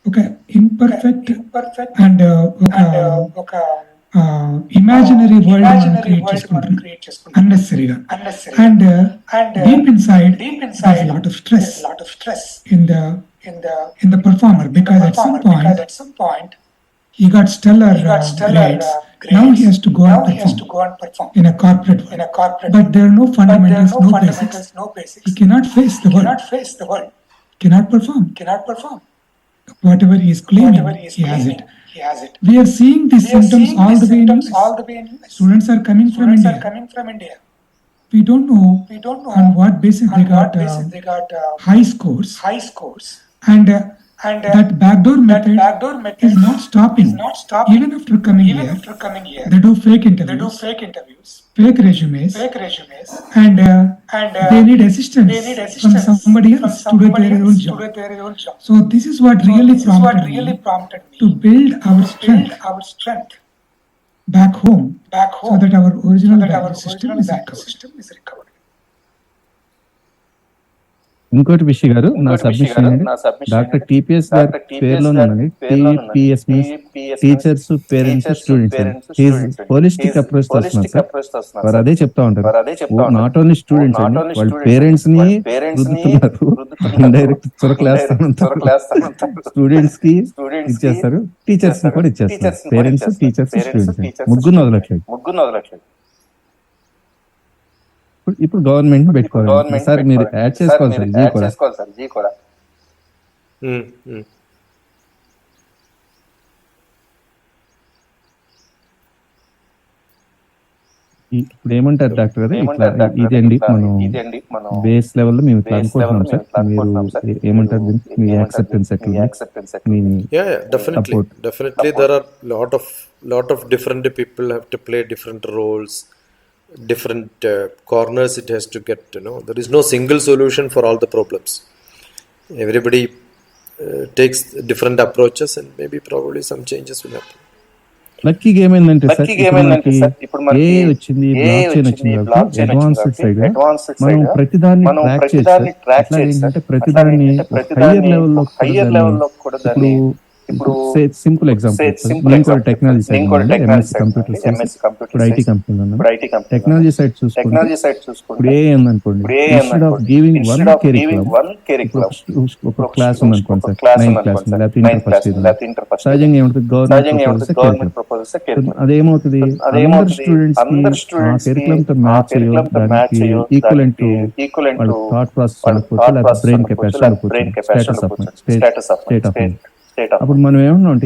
Speaker 4: ఒక imperfect and ఒక imaginary world create చేసుకుంటాం unnecessary and deep inside there's a lot of stress in the performer because at some point he got stellar grades. Now he has to go and perform in a corporate world. But there are no fundamentals, no basics. He cannot face the world. cannot perform. Whatever he is claiming, he has it. We are seeing these symptoms all the way in US. Students are coming from India. We don't know on what basis they got high scores, and that backdoor method is not stopping. Even after coming here, they do fake interviews, fake resumes, and they need assistance from somebody else to do their own job. So this is what really prompted me to build our strength back home, so that our original value system is recovered.
Speaker 1: ఇంకోటి విషయం గారు, నా submission doctor TPS గారి పేరులోనే ఉన్నది. TPS means teachers, parents, students. Holistic approach వస్తున్నారు sir. వారు అదే చెప్తా ఉంటారు, నాట్ ఓన్లీ స్టూడెంట్స్ అండి, వాళ్ళ పేరెంట్స్ ని రుద్దుతున్నారు, ఇండైరెక్ట్ చొరకలేస్తారు. స్టూడెంట్స్ కి ఇచ్చేస్తారు, టీచర్స్ ని కూడా ఇచ్చేస్తారు. పేరెంట్స్, టీచర్స్, స్టూడెంట్స్ ముగ్గురు వదలట్లేదు. ఇప్పుడు గవర్నమెంట్ పెట్టుకోవాలి సార్, మీరు యాడ్ చేసుకోవాలి సార్. జీ కూడా ఇప్పుడు ఏమంటారు డాక్టర్ గారు, ఇదండి మనం బేస్ లెవెల్ లో మేము ఇట్లా అనుకుంటున్నాం సార్, మీరు ఏమంటారు, మీ యాక్సెప్టెన్స్ ఎట్లా?
Speaker 2: Definitely there are lot of different people have to play different roles, different corners it has to get, there is no single solution for all the problems. Everybody takes different approaches, and maybe probably some changes will happen.
Speaker 1: లక్కీగా ఏమైందంటే sir, ఇప్పుడు మనకి ఏ వచ్చింది, block chain వచ్చింది, advanced side మనం ప్రతిదాన్ని track చేసి ఏంటంటే ప్రతిదాన్ని హైయర్ లెవెల్లో కూడా ఇప్పుడు సింపుల్ ఎగ్జాంపుల్, నేను కూడా technology side MSc computer science, ఇప్పుడు ఐటీ కంపెనీ టెక్నాలజీ సైడ్ చూసుకుంటే ఇప్పుడు ఏ ఉందనుకోండి, instead of giving one curriculum, ఒక క్లాస్ ఉందనుకోండి సార్, 9th క్లాస్ లేకపోతే ఇంటర్ ఫస్ట్ ఇయర్, సహజంగా ఏముంటుంది, గవర్నమెంట్ ప్రపోజల్స్ కరికులం. అదేమవుతుంది, అందరు స్టూడెంట్స్ కి ఆ కరికులం తో మ్యాచ్ అయ్యో, దానికి ఈక్వలెంట్ వాళ్ళ థాట్ ప్రాసెస్ అనుకోవచ్చు, లేకపోతే బ్రెయిన్ కెపాసిటీ అనుకోవచ్చు, స్టేట్ ఆఫ్ అప్పుడు మనం ఏమన్నా అంటే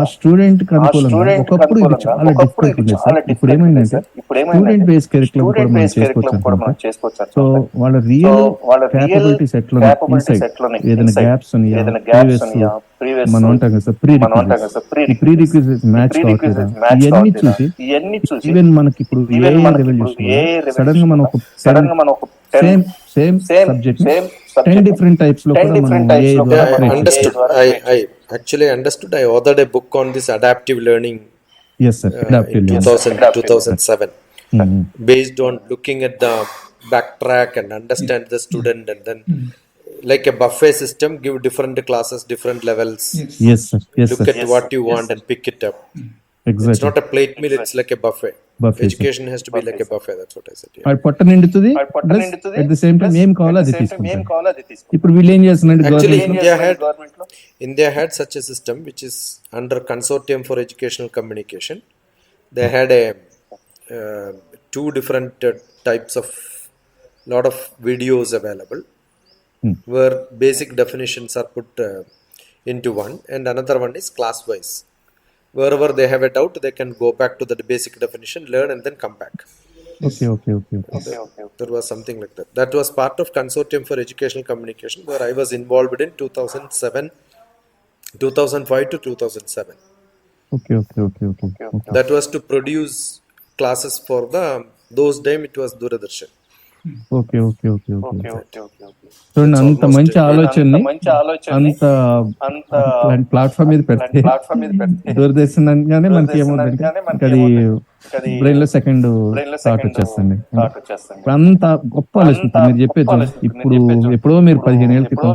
Speaker 1: ఆ స్టూడెంట్ కి అనుకూలంగా ఒకప్పుడు ఇది చాలా డిఫికల్ట్ ఉంది సార్. ఇప్పుడు ఏమైందంటే స్టూడెంట్ బేస్డ్ కరికులం కూడా మనం చేసుకోవచ్చు. సో వాళ్ళ రియల్ క్యాపబిలిటీస్ ఎట్లా ఇన్సైడ్ ఏదైనా గ్యాప్స్ ఉన్నాయా, ప్రీవియస్ మనం ఉంటాం కదా సార్, ప్రీ రిక్విజిట్ మ్యాచ్ కావట్లేదా, ఇవన్నీ చూసి ఈవెన్ మనకి ఇప్పుడు ఏ లెవెల్ చూసుకున్నా సడన్ గా మనం ఒక same subject 10 different types lo kuda manam
Speaker 2: understood. I actually understood. I authored a book on this adaptive learning.
Speaker 1: Yes sir, adaptive
Speaker 2: in 2007 based on looking at the backtrack and understand the student, and then like a buffet system, give different classes, different levels.
Speaker 1: Yes sir.
Speaker 2: Look at what you want and pick it up. Exactly. It's not a plate meal, it's like a buffet. Education has to be like a buffet, that's what I said.
Speaker 1: ఆ పొట్ట నిండుతుంది, at the same time ఏం కావాలో అది తీసుకుంటారు. ఇప్పుడు వీళ్ళు ఏం చేస్తున్నారు,
Speaker 2: actually India had such a system which is under Consortium for Educational Communication. They had a two different types of lot of videos available where basic definitions are put into one, and another one is class wise. Wherever they have a doubt, they can go back to the basic definition, learn, and then come back.
Speaker 1: Okay.
Speaker 2: There was something like that. That was part of Consortium for Educational Communication, where I was involved in 2005 to 2007.
Speaker 1: Okay.
Speaker 2: That was to produce classes for those time it was Doordarshan.
Speaker 1: Okay చూడండి, అంత మంచి ఆలోచన అంత platform మీద పెడితే దూరదర్శన్ అనగానే మనకి ఏమవుతుందంటే అది బ్రెయిన్ లో సెకండ్ థాట్ వచ్చేస్తుంది. అంత గొప్ప ఆలోచన మీరు చెప్పేది. ఇప్పుడు ఎప్పుడో మీరు 15 ఏళ్ళ క్రితం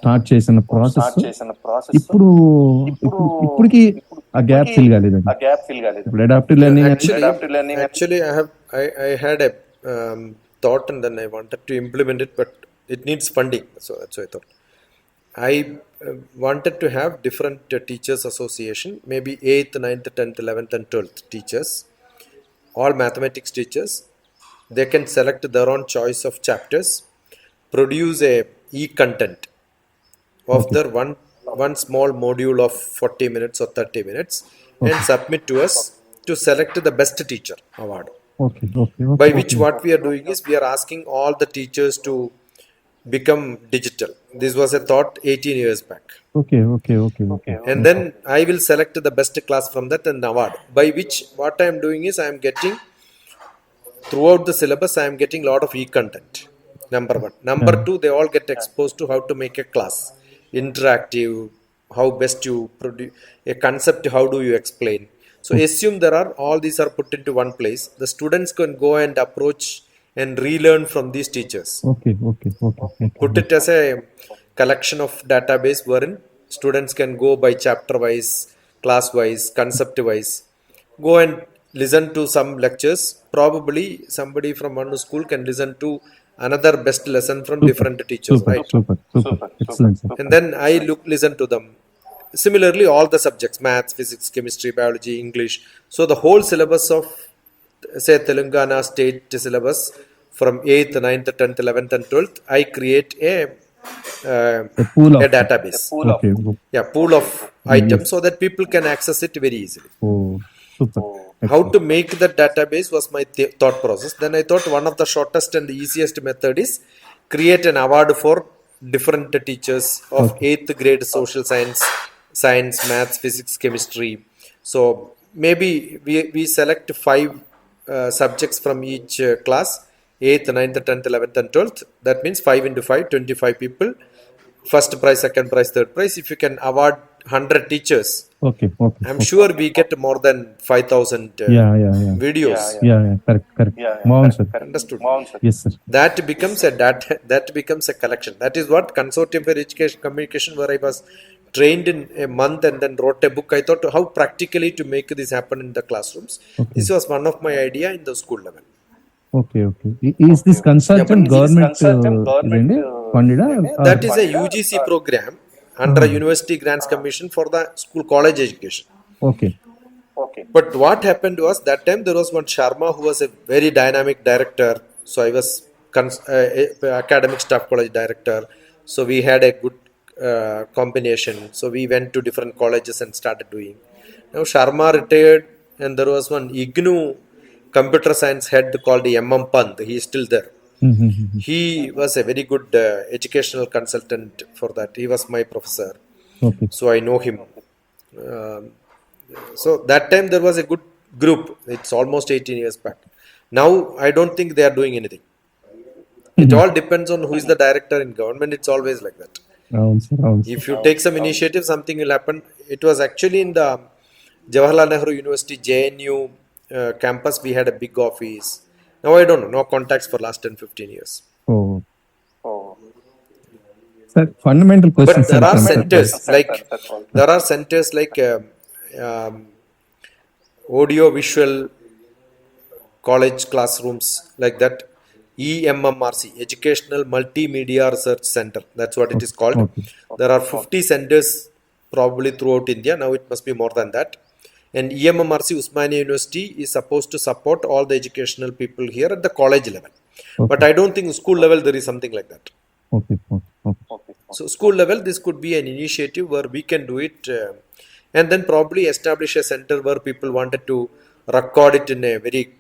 Speaker 1: స్టార్ట్ చేసిన ప్రాసెస్ ఇప్పటికి ఆ గ్యాప్ ఫిల్ కాలేదండి. ఇప్పుడు adaptive learning
Speaker 2: actually I had a thought, and then I wanted to implement it, but it needs funding, so that's why I thought I wanted to have different teachers association, maybe 8th, 9th, 10th, 11th and 12th teachers, all mathematics teachers. They can select their own choice of chapters, produce a e-content of their one small module of 40 minutes or 30 minutes and submit to us to select the best teacher award. By which what we are doing is we are asking all the teachers to become digital. This was a thought 18 years back. And then I will select the best class from that and award. By which what I am doing is I am getting throughout the syllabus I am getting a lot of e-content. Number one. Number two, they all get exposed to how to make a class. Interactive, how best you produce a concept, how do you explain. So assume there are all these are put into one place. The students can go and approach and relearn from these teachers. Put it as a collection of database wherein students can go by chapter wise, class wise, concept wise, go and listen to some lectures. Probably somebody from one school can listen to another best lesson from different teachers, right?
Speaker 1: Excellent, sir.
Speaker 2: And then I listen to them. Similarly, all the subjects, maths, physics, chemistry, biology, English. So the whole syllabus of, say, Telangana state syllabus from 8th, 9th, 10th, 11th and 12th, I create a database. Pool of items so that people can access it very easily. How to make that database was my thought process. Then I thought one of the shortest and the easiest method is create an award for different teachers of 8th grade social science, maths, physics, chemistry. So maybe we select 5 subjects from each class, 8th, 9th, 10th, 11th and 12th. That means 5 into 5, 25 people. First prize, second prize, third prize. If you can award 100 teachers, I'm sure we get more than 5,000 videos.
Speaker 1: Correct.
Speaker 2: Understood?
Speaker 1: Yes, sir.
Speaker 2: That becomes a data. That becomes a collection. That is what Consortium for Education Communication, where I was trained in a month and then wrote a book. I thought how practically to make this happen in the classrooms. This was one of my idea in the school level.
Speaker 1: Is this consultant government funded?
Speaker 2: That is a UGC program under University Grants Commission for the school college education. But what happened was that time there was one Sharma who was a very dynamic director. So I was academic staff college director. So we had a good combination. So we went to different colleges and started doing. Now Sharma retired and there was one IGNU computer science head called M.M. Pant. He is still there. He was a very good educational consultant for that. He was my professor. So I know him. So that time there was a good group. It's almost 18 years back. Now I don't think they are doing anything. It all depends on who is the director in government. It's always like that. If you take some initiative, something will happen. It was actually in the Jawaharlal Nehru University JNU campus. We had a big office. Now I don't know. No contacts for last 10-15 years.
Speaker 1: Sir, fundamental question.
Speaker 2: But there are centers like audio visual college classrooms like that. EMMRC, Educational Multimedia Research Center. That's what it is called. There are 50 centers probably throughout India. Now it must be more than that. And EMMRC, Usmania University, is supposed to support all the educational people here at the college level. But I don't think school level there is something like that. So school level, this could be an initiative where we can do it and then probably establish a center where people wanted to record it in a very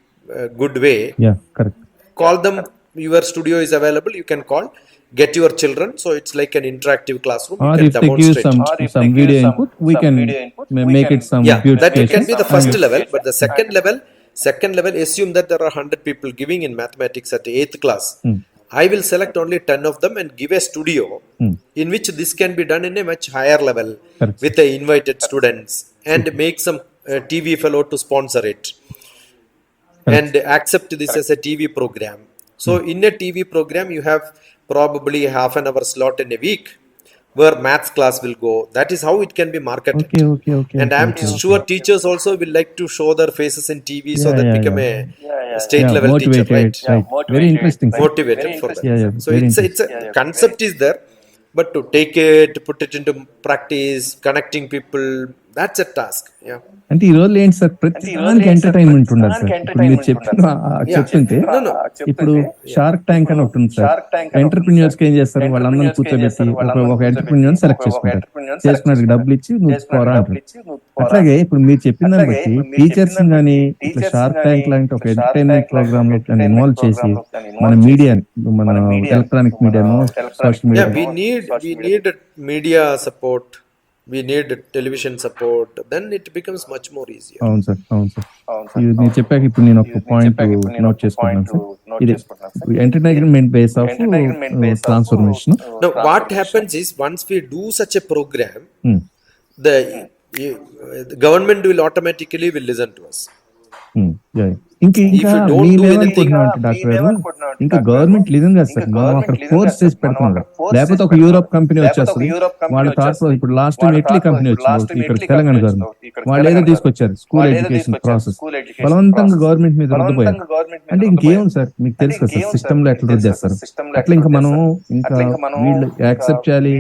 Speaker 2: good way. Call them, your studio is available, you can call, get your children, so it's like an interactive classroom.
Speaker 1: Or if they give some video input, we can make it some beautiful.
Speaker 2: That can be the first level, but the second level, assume that there are 100 people giving in mathematics at 8th class. I will select only 10 of them and give a studio in which this can be done in a much higher level with the invited students and make some TV fellow to sponsor it. And accept this as a TV program. So in a TV program, you have probably half an hour slot in a week where maths class will go. That is how it can be marketed. And I am sure teachers also will like to show their faces in TV so that become a state level teacher, right?
Speaker 1: Very interesting.
Speaker 2: Motivated for that. So it's a concept is there, but to take it, put it into practice, connecting people, that's a task. Yeah.
Speaker 1: అంటే ఈ రోజు ఏంటి sir, ప్రతి దానికి entertainment ఉండాలి sir. ఇప్పుడు మీరు చెప్పిన చెప్తుంటే ఇప్పుడు షార్క్ ట్యాంక్ అని ఒకటి ఉంది సార్. ఎంటర్ప్రిన్యూర్స్ కి ఏం చేస్తారు, వాళ్ళందరినీ కూర్చోబెట్టి ఒక ఎంటర్ప్రిన్యూర్ సెలెక్ట్ చేసుకున్నాడు, డబ్బులు ఇచ్చి నువ్వు పోరా అంటారు. అట్లాగే ఇప్పుడు మీరు చెప్పిన దాన్ని బట్టి టీచర్స్ గానీ ఇట్లా షార్క్ ట్యాంక్ లాంటి ఒక ఎంటర్టైన్మెంట్ ప్రోగ్రామ్ లో ఇన్వాల్వ్ చేసి మన మీడియా, మన ఎలక్ట్రానిక్ మీడియాను, social media,
Speaker 2: we need media support, we need television support, then it becomes much more easier.
Speaker 1: అవును సార్, అవును సార్. ఇది నేను చెప్పాక ఇప్పుడు నేను ఒక పాయింట్ నోట్ చేసుకున్నాను సార్. ఇది entertainment base of transformation.
Speaker 2: Now what happens is, once we do such a program, the government will automatically listen to us.
Speaker 1: ఇంకా మేమేమనుకుంటున్నాం డాక్టర్ గారు, ఇంకా గవర్నమెంట్ లిజన్ చేస్తారు. మనం అక్కడ కోర్స్ చేసి పెడుతున్నాం, లేకపోతే ఒక యూరోప్ కంపెనీ వచ్చేస్తుంది వాళ్ళ థాట్. ఇప్పుడు లాస్ట్ టైం ఇటలీ కంపెనీ వచ్చింది ఇక్కడ తెలంగాణ గవర్నమెంట్, వాళ్ళు ఏదో తీసుకొచ్చారు స్కూల్ ఎడ్యుకేషన్ ప్రాసెస్, బలవంతంగా గవర్నమెంట్ మీద రుద్దపోయారు. అంటే ఇంకేం సార్, మీకు తెలుసు కదా సార్ సిస్టమ్ లో ఎట్లా రుద్దేస్తారు. అట్లా ఇంకా మనం ఇంకా వీళ్ళు యాక్సెప్ట్ చేయాలి.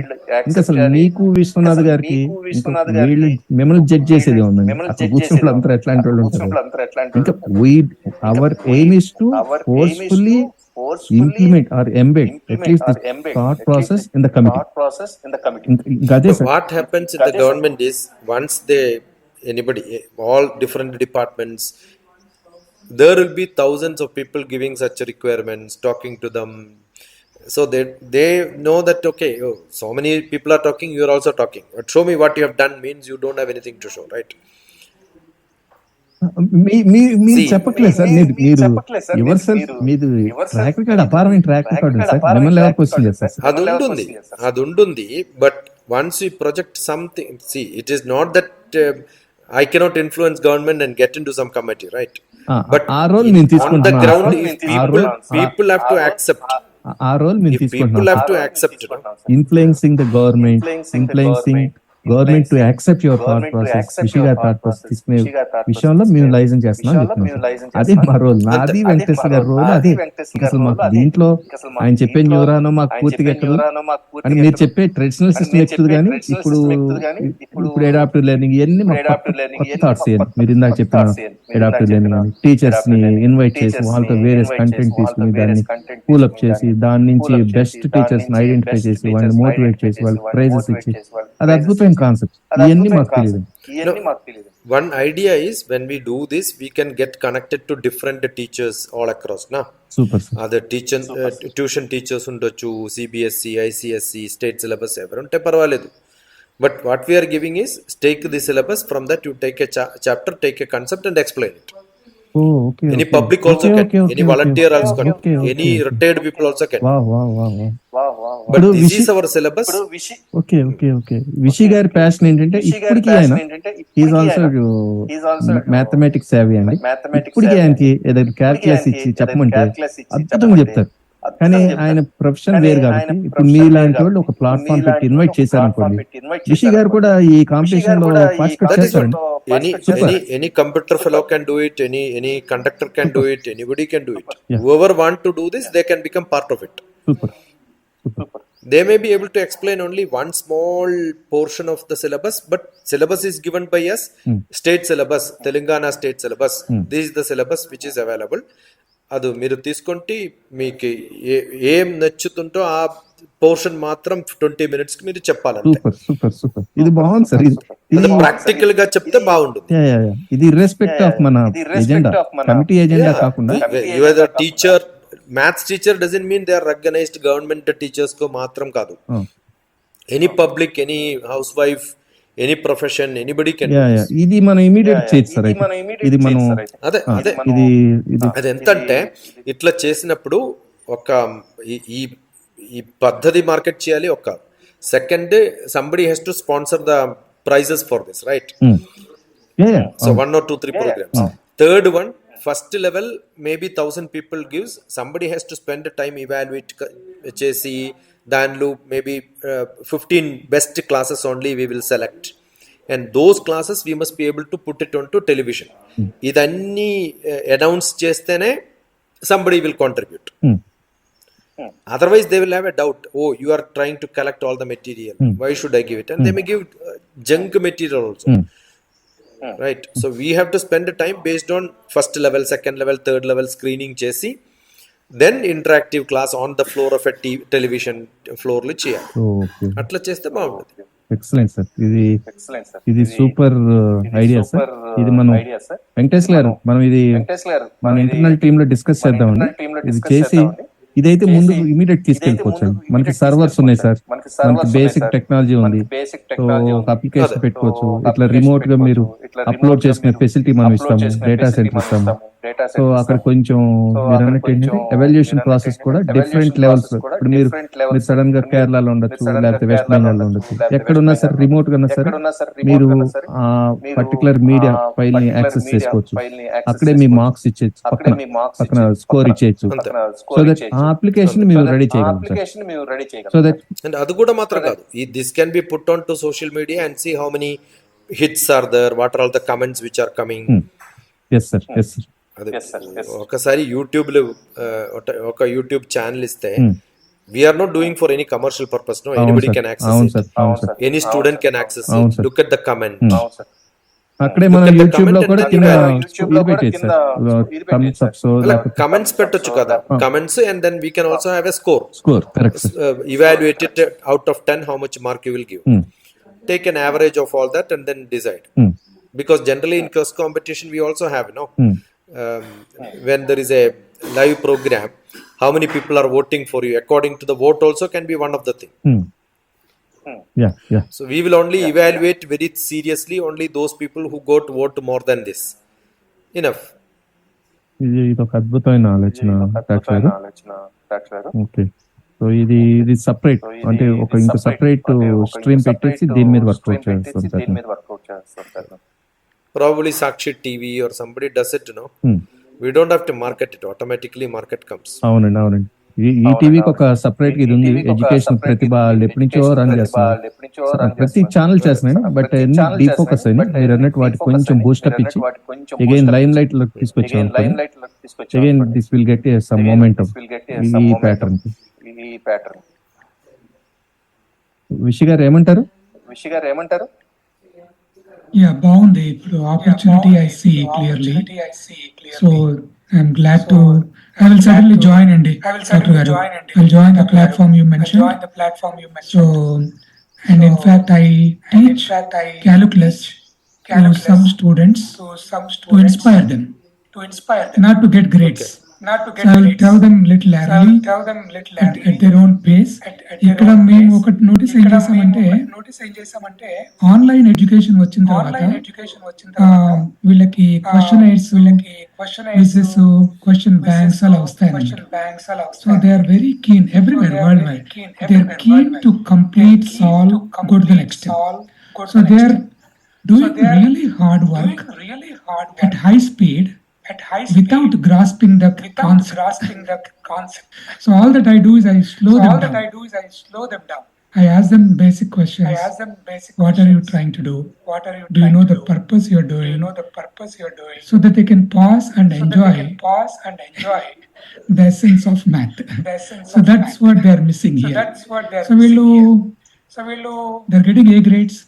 Speaker 1: ఇంకా అసలు మీకు విశ్వనాథ్ గారికి వీళ్ళు మిమ్మల్ని జడ్జ్ చేసేది ఉందండి. అక్కడ కూర్చున్న అందరూ ఎట్లాంటి వాళ్ళు ఉంటారు. ఇంకా our aim is to forcefully implement or embed at least the thought process in the committee.
Speaker 2: What happens in the government is, once anybody, all different departments, there will be thousands of people giving such requirements, talking to them. So they know that, okay, so many people are talking, you are also talking, but show me what you have done means you don't have anything to show, right?
Speaker 1: మీరు చెప్పట్లేదు sir, మీరు your self, మీది track record అపారమైన track record ఉంది sir. మిమ్మల్ని ఎవరు question చేస్తారు?
Speaker 2: అది ఉంటుంది. But once you project something, see, it is not that I cannot influence government and get into some committee, right? But
Speaker 1: ఆ రోల్ నేను
Speaker 2: on the ground, people have to accept.
Speaker 1: ఆ role మేము తీసుకుంటున్నాం.
Speaker 2: People have to accept it.
Speaker 1: Influencing the government, influencing government to accept your thought process, విషయ thought process తీసుకునే విషయంలో మేము లైజెన్స్ చేస్తున్నాం చెప్తున్నాం. అదే మా రోల్, నాది వెంకటేశ్వర గారి రోల్ అదే. అసలు మాకు దీంట్లో ఆయన చెప్పే న్యూరానో మాకు పూర్తిగా ఎక్కదు అని మీరు చెప్పే ట్రెడిషనల్ సిస్టమ్ ఎక్కుతుంది, కానీ ఇప్పుడు అడాప్టివ్ లెర్నింగ్ ఇవన్నీ కొత్త థాట్స్ ఇవ్వండి. మీరు ఇందాక చెప్పిన అడాప్టివ్ లెర్నింగ్ అని టీచర్స్ ని ఇన్వైట్ చేసి వాళ్ళతో వేరియస్ కంటెంట్ తీసుకుని దాన్ని పూలప్ చేసి దాని నుంచి బెస్ట్ టీచర్స్ ని ఐడెంటిఫై చేసి వాళ్ళని మోటివేట్ చేసి వాళ్ళకి ప్రైజెస్ ఇచ్చి, అది అద్భుతమైన కాన్సెప్ట్. ఇవన్నీ మాకు తెలియదు.
Speaker 2: One idea is, when we do this, we can get connected to different teachers all across, na?
Speaker 1: Super sir.
Speaker 2: Other tuition teachers undochu, CBSE, ICSE, state syllabus ever unte parvaledu. But what we are giving is, take the syllabus, from that you take a chapter, take a concept and explain it.
Speaker 1: Oh, okay.
Speaker 2: Any public also can, any volunteer also can, any retired people also can.
Speaker 1: Wow.
Speaker 2: But this is our syllabus.
Speaker 1: Okay. Vishi గారి passion ఏంటంటే ఇప్పటికీ ఆయన is also mathematics సేవి అండి. ఇప్పటికీ ఆయనకి ఏదైనా calculus ఇచ్చి చెప్పమంటే అద్భుతంగా చెప్తారు. కానీ ఆయన ప్రొఫెషన్ వేరు కాబట్టి ఇప్పుడు మీలాంటి వాళ్ళు ఒక ప్లాట్ఫామ్ పెట్టి ఇన్వైట్ చేశారనుకోండి, విషి గారు కూడా ఈ కాంపిటీషన్ లో పార్టిసిపేట్ చేస్తారండి.
Speaker 2: Any computer fellow can do it, any conductor can do it, anybody can do it. Whoever want to do this, they can become part of it.
Speaker 1: Super.
Speaker 2: They may be able to explain only one small portion of the syllabus, but syllabus is given by us, state syllabus, Telangana state syllabus. This is the syllabus which is available. అది మీరు తీసుకుంటే మీకు ఏం నచ్చుతుంటో ఆ portion మాత్రం 20 minutes కి మీరు చెప్పాలంటే.
Speaker 1: సూపర్. ఇది బాగుంది సార్.
Speaker 2: ఇది ప్రాక్టికల్ గా చెప్తే బాగుంటుంది.
Speaker 1: ఇది ఇర్రెస్పెక్ట్ ఆఫ్ మన ఎజెండా, కమిటీ ఎజెండా కాకుండా,
Speaker 2: you are the teacher, maths teacher doesn't mean they are recognized government teachers కో మాత్రం కాదు. Any public, any housewife, any profession, anybody can.
Speaker 1: ఇది మనం ఇమిడియట్ చేయొచ్చు సార్. ఇది మనం
Speaker 2: అదే అది ఎంతంటే, ఇట్లా చేసినప్పుడు ఒక ఈ పద్ధతి మార్కెట్ చేయాలి. ఒక second, somebody has to sponsor the prizes for this, right? So 1 or 2, 3 programs. Third one, first level maybe 1000 people gives, somebody has to spend time evaluate చేసి దానిలో maybe 15 best classes only we will select, and those classes we must be able to put it onto television. ఇదన్నీ announce చేస్తేనే somebody will contribute. Otherwise they will have a doubt, oh, you are trying to collect all the material, why should I give it? And they may give junk material also. right? So we have to spend the time based on first level, second level, third level screening chesi, then interactive class on the floor of a television floor lo cheyali.
Speaker 1: Okay,
Speaker 2: అట్లా చేస్తే బాగుంటుంది.
Speaker 1: Excellent sir. ఇది super idea sir. ఇది మనం వెంకటేష్ గారు, మనం ఇది మన ఇంటర్నల్ టీమ్ లో డిస్కస్ చేద్దామండి. ఇది చేసి ఇదైతే ముందు ఇమీడియట్ తీసుకెళ్ళిపోవచ్చు. మనకి సర్వర్స్ ఉన్నాయి సార్, మనకి బేసిక్ టెక్నాలజీ ఉంది. సో ఒక అప్లికేషన్ పెట్టుకోవచ్చు. ఇట్లా రిమోట్ గా మీరు అప్లోడ్ చేసుకునే ఫెసిలిటీ మనం ఇస్తాము, డేటా సెంటర్ ఇస్తాము. సో అక్కడ కొంచెం మీరు అన్నట్టు ఏంటంటే ఎవాల్యుయేషన్ ప్రాసెస్ కూడా డిఫరెంట్ లెవెల్స్. ఇప్పుడు మీరు సడన్ గా కేరళలో ఉండొచ్చు, లేకపోతే వెస్ట్ బెంగాల్ లో ఉండొచ్చు, ఎక్కడున్నా సరే రిమోట్ గా ఉన్నా సరే మీరు ఆ పర్టికులర్ మీడియా ఫైల్ ని యాక్సెస్ చేసుకోవచ్చు. అక్కడే మీ మార్క్స్ ఇచ్చేయచ్చు, పక్కన స్కోర్ ఇచ్చేయచ్చు. సో దట్ ఆ అప్లికేషన్ మీరు రెడీ చేయగలం సార్. సో దట్
Speaker 2: అండ్ అది కూడా మాత్రం కాదు, this can be put on to social media and see how many hits are there, what are all the comments which are coming.
Speaker 1: Yes sir, yes sir.
Speaker 2: ఒకసారి YouTube లో ఒక YouTube channel ఇస్తే we are not doing for any commercial purpose, no anybody can access it, any student can access it, look at the comment.
Speaker 1: అక్కడే మనం YouTube లో కూడా కింద
Speaker 2: comments పెట్టొచ్చు కదా, comments, and then we can also have a score.
Speaker 1: Correct.
Speaker 2: Evaluate it out of 10, how much mark you will give. Take an average of all that and then decide. Because generally in quiz competition we also have, when there is a live program, how many people are voting for you, according to the vote also can be one of the thing.
Speaker 1: Yeah.
Speaker 2: So we will only evaluate very seriously only those people who go to vote more than this. Enough.
Speaker 1: ఇది ఒక అద్భుతమైన ఆలోచన doctor. Okay, so ఇది separate అంటే ఇంకో separate stream పెట్టేసి దీని మీద వర్కౌట్ చేస్తాం.
Speaker 2: Probably Sakshi TV or somebody does it, we don't have to market it, automatically market comes.
Speaker 1: అవునండి. ఈ టీవీకి ఒక సపరేట్ ఇది ఉంది, ఎడ్యుకేషన్ ప్రతిభ ఎప్పటి నుంచో రన్ చేస్తున్నారు. ప్రతి ఛానల్ చేస్తున్నాయి, బట్ డీఫోకస్ అయింది. మీరు అన్నట్టు వాటికి కొంచెం బూస్టప్ ఇచ్చి అగైన్ లైమ్ లైట్ లో తీసుకొచ్చాం. Again this will get some momentum ఈ ప్యాటర్న్. విషి గారు ఏమంటారు?
Speaker 4: యా, బాగుంది. ఇప్పుడు opportunity I see clearly. So I'm glad to, I will certainly join, Andy. Dr. Garu. I'll join the platform you mentioned. So, and in fact, I teach calculus to some students to inspire them, not to get grades. So I will tell them little early at their own pace. ఇక్కడ మేము ఒకటి notice ఏం చేసామంటే online education వచ్చిన తర్వాత వీళ్ళకి question banks అలా వస్తాయి. So they are very keen everywhere world wide. They are keen to complete solve, go to the next step. So they are doing really hard work at high speed without grasping the concept. So all that I do is I slow them down. I ask them basic questions. What are you trying to do? Do you know the purpose you're doing? So that they can pause and enjoy the essence of math. So that's what they're missing here. So they're getting A grades.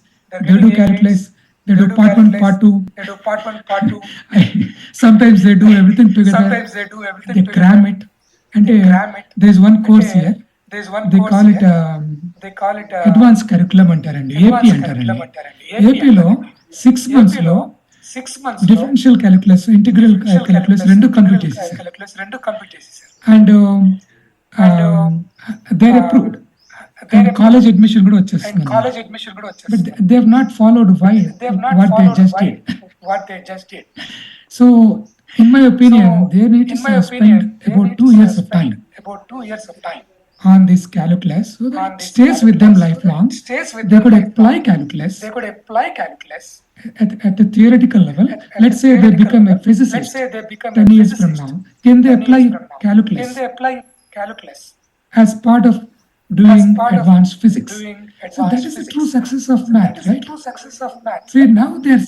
Speaker 4: They do calculus. They do part 1, part 2. Sometimes they do everything together. They cram it. And there's one course here. They call it advanced curriculum antarandi, AP antarandi. AP lo 6 months lo differential calculus, integral calculus rendu complete chesaru. And they're approved. And college admission kuda vachestunadi. But they have not followed what they just did. So in my opinion, they need to spend about 2 years of time on this calculus, so that it stays with them lifelong. They could apply calculus at the theoretical level. Let's say they become a physicist 10 years from now. Can they apply calculus as part of doing advanced physics? So that is the true success of math, right? See, now they're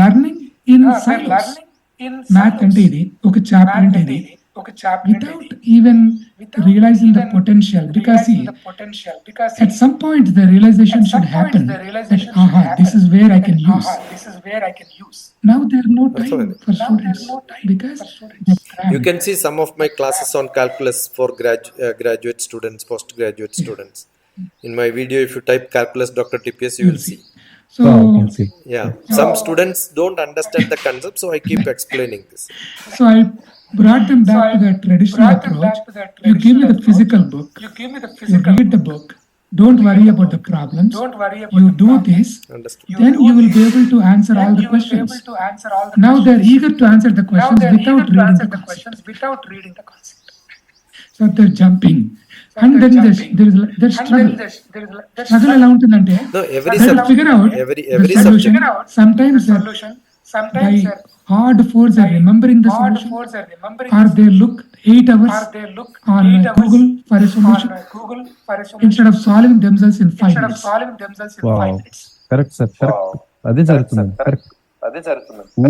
Speaker 4: learning in silos. Math ante idi oka chapter ante idi, without even realizing the potential, because see, at some point the realization should happen that aha, this is where I can use. Now there are no time for students because they're crammed.
Speaker 2: You can see some of my classes on calculus for graduate students, postgraduate students. In my video, if you type calculus DrTPS, you will see.
Speaker 4: So
Speaker 1: can see.
Speaker 2: Yeah, some students don't understand the concept, so I keep explaining this.
Speaker 4: So I brought them back to the traditional approach. You give me the physical book. You read the book. Don't worry about the problems. You do this,
Speaker 2: Understood?
Speaker 4: then you will be able to answer all the questions. Now they're eager to answer the questions without reading the concept. So they're jumping. And then there's struggle. Struggle ఎలా ఉంటుందంటే
Speaker 2: No, every
Speaker 4: they'll
Speaker 2: subject,
Speaker 4: figure out
Speaker 2: every
Speaker 4: the solution.
Speaker 2: subject.
Speaker 4: Sometimes by hard force are remembering the solution, or they look 8 hours on Google for a solution instead of solving themselves in 5 minutes.
Speaker 1: Correct sir, correct. అదే జరుగుతుంది. Correct.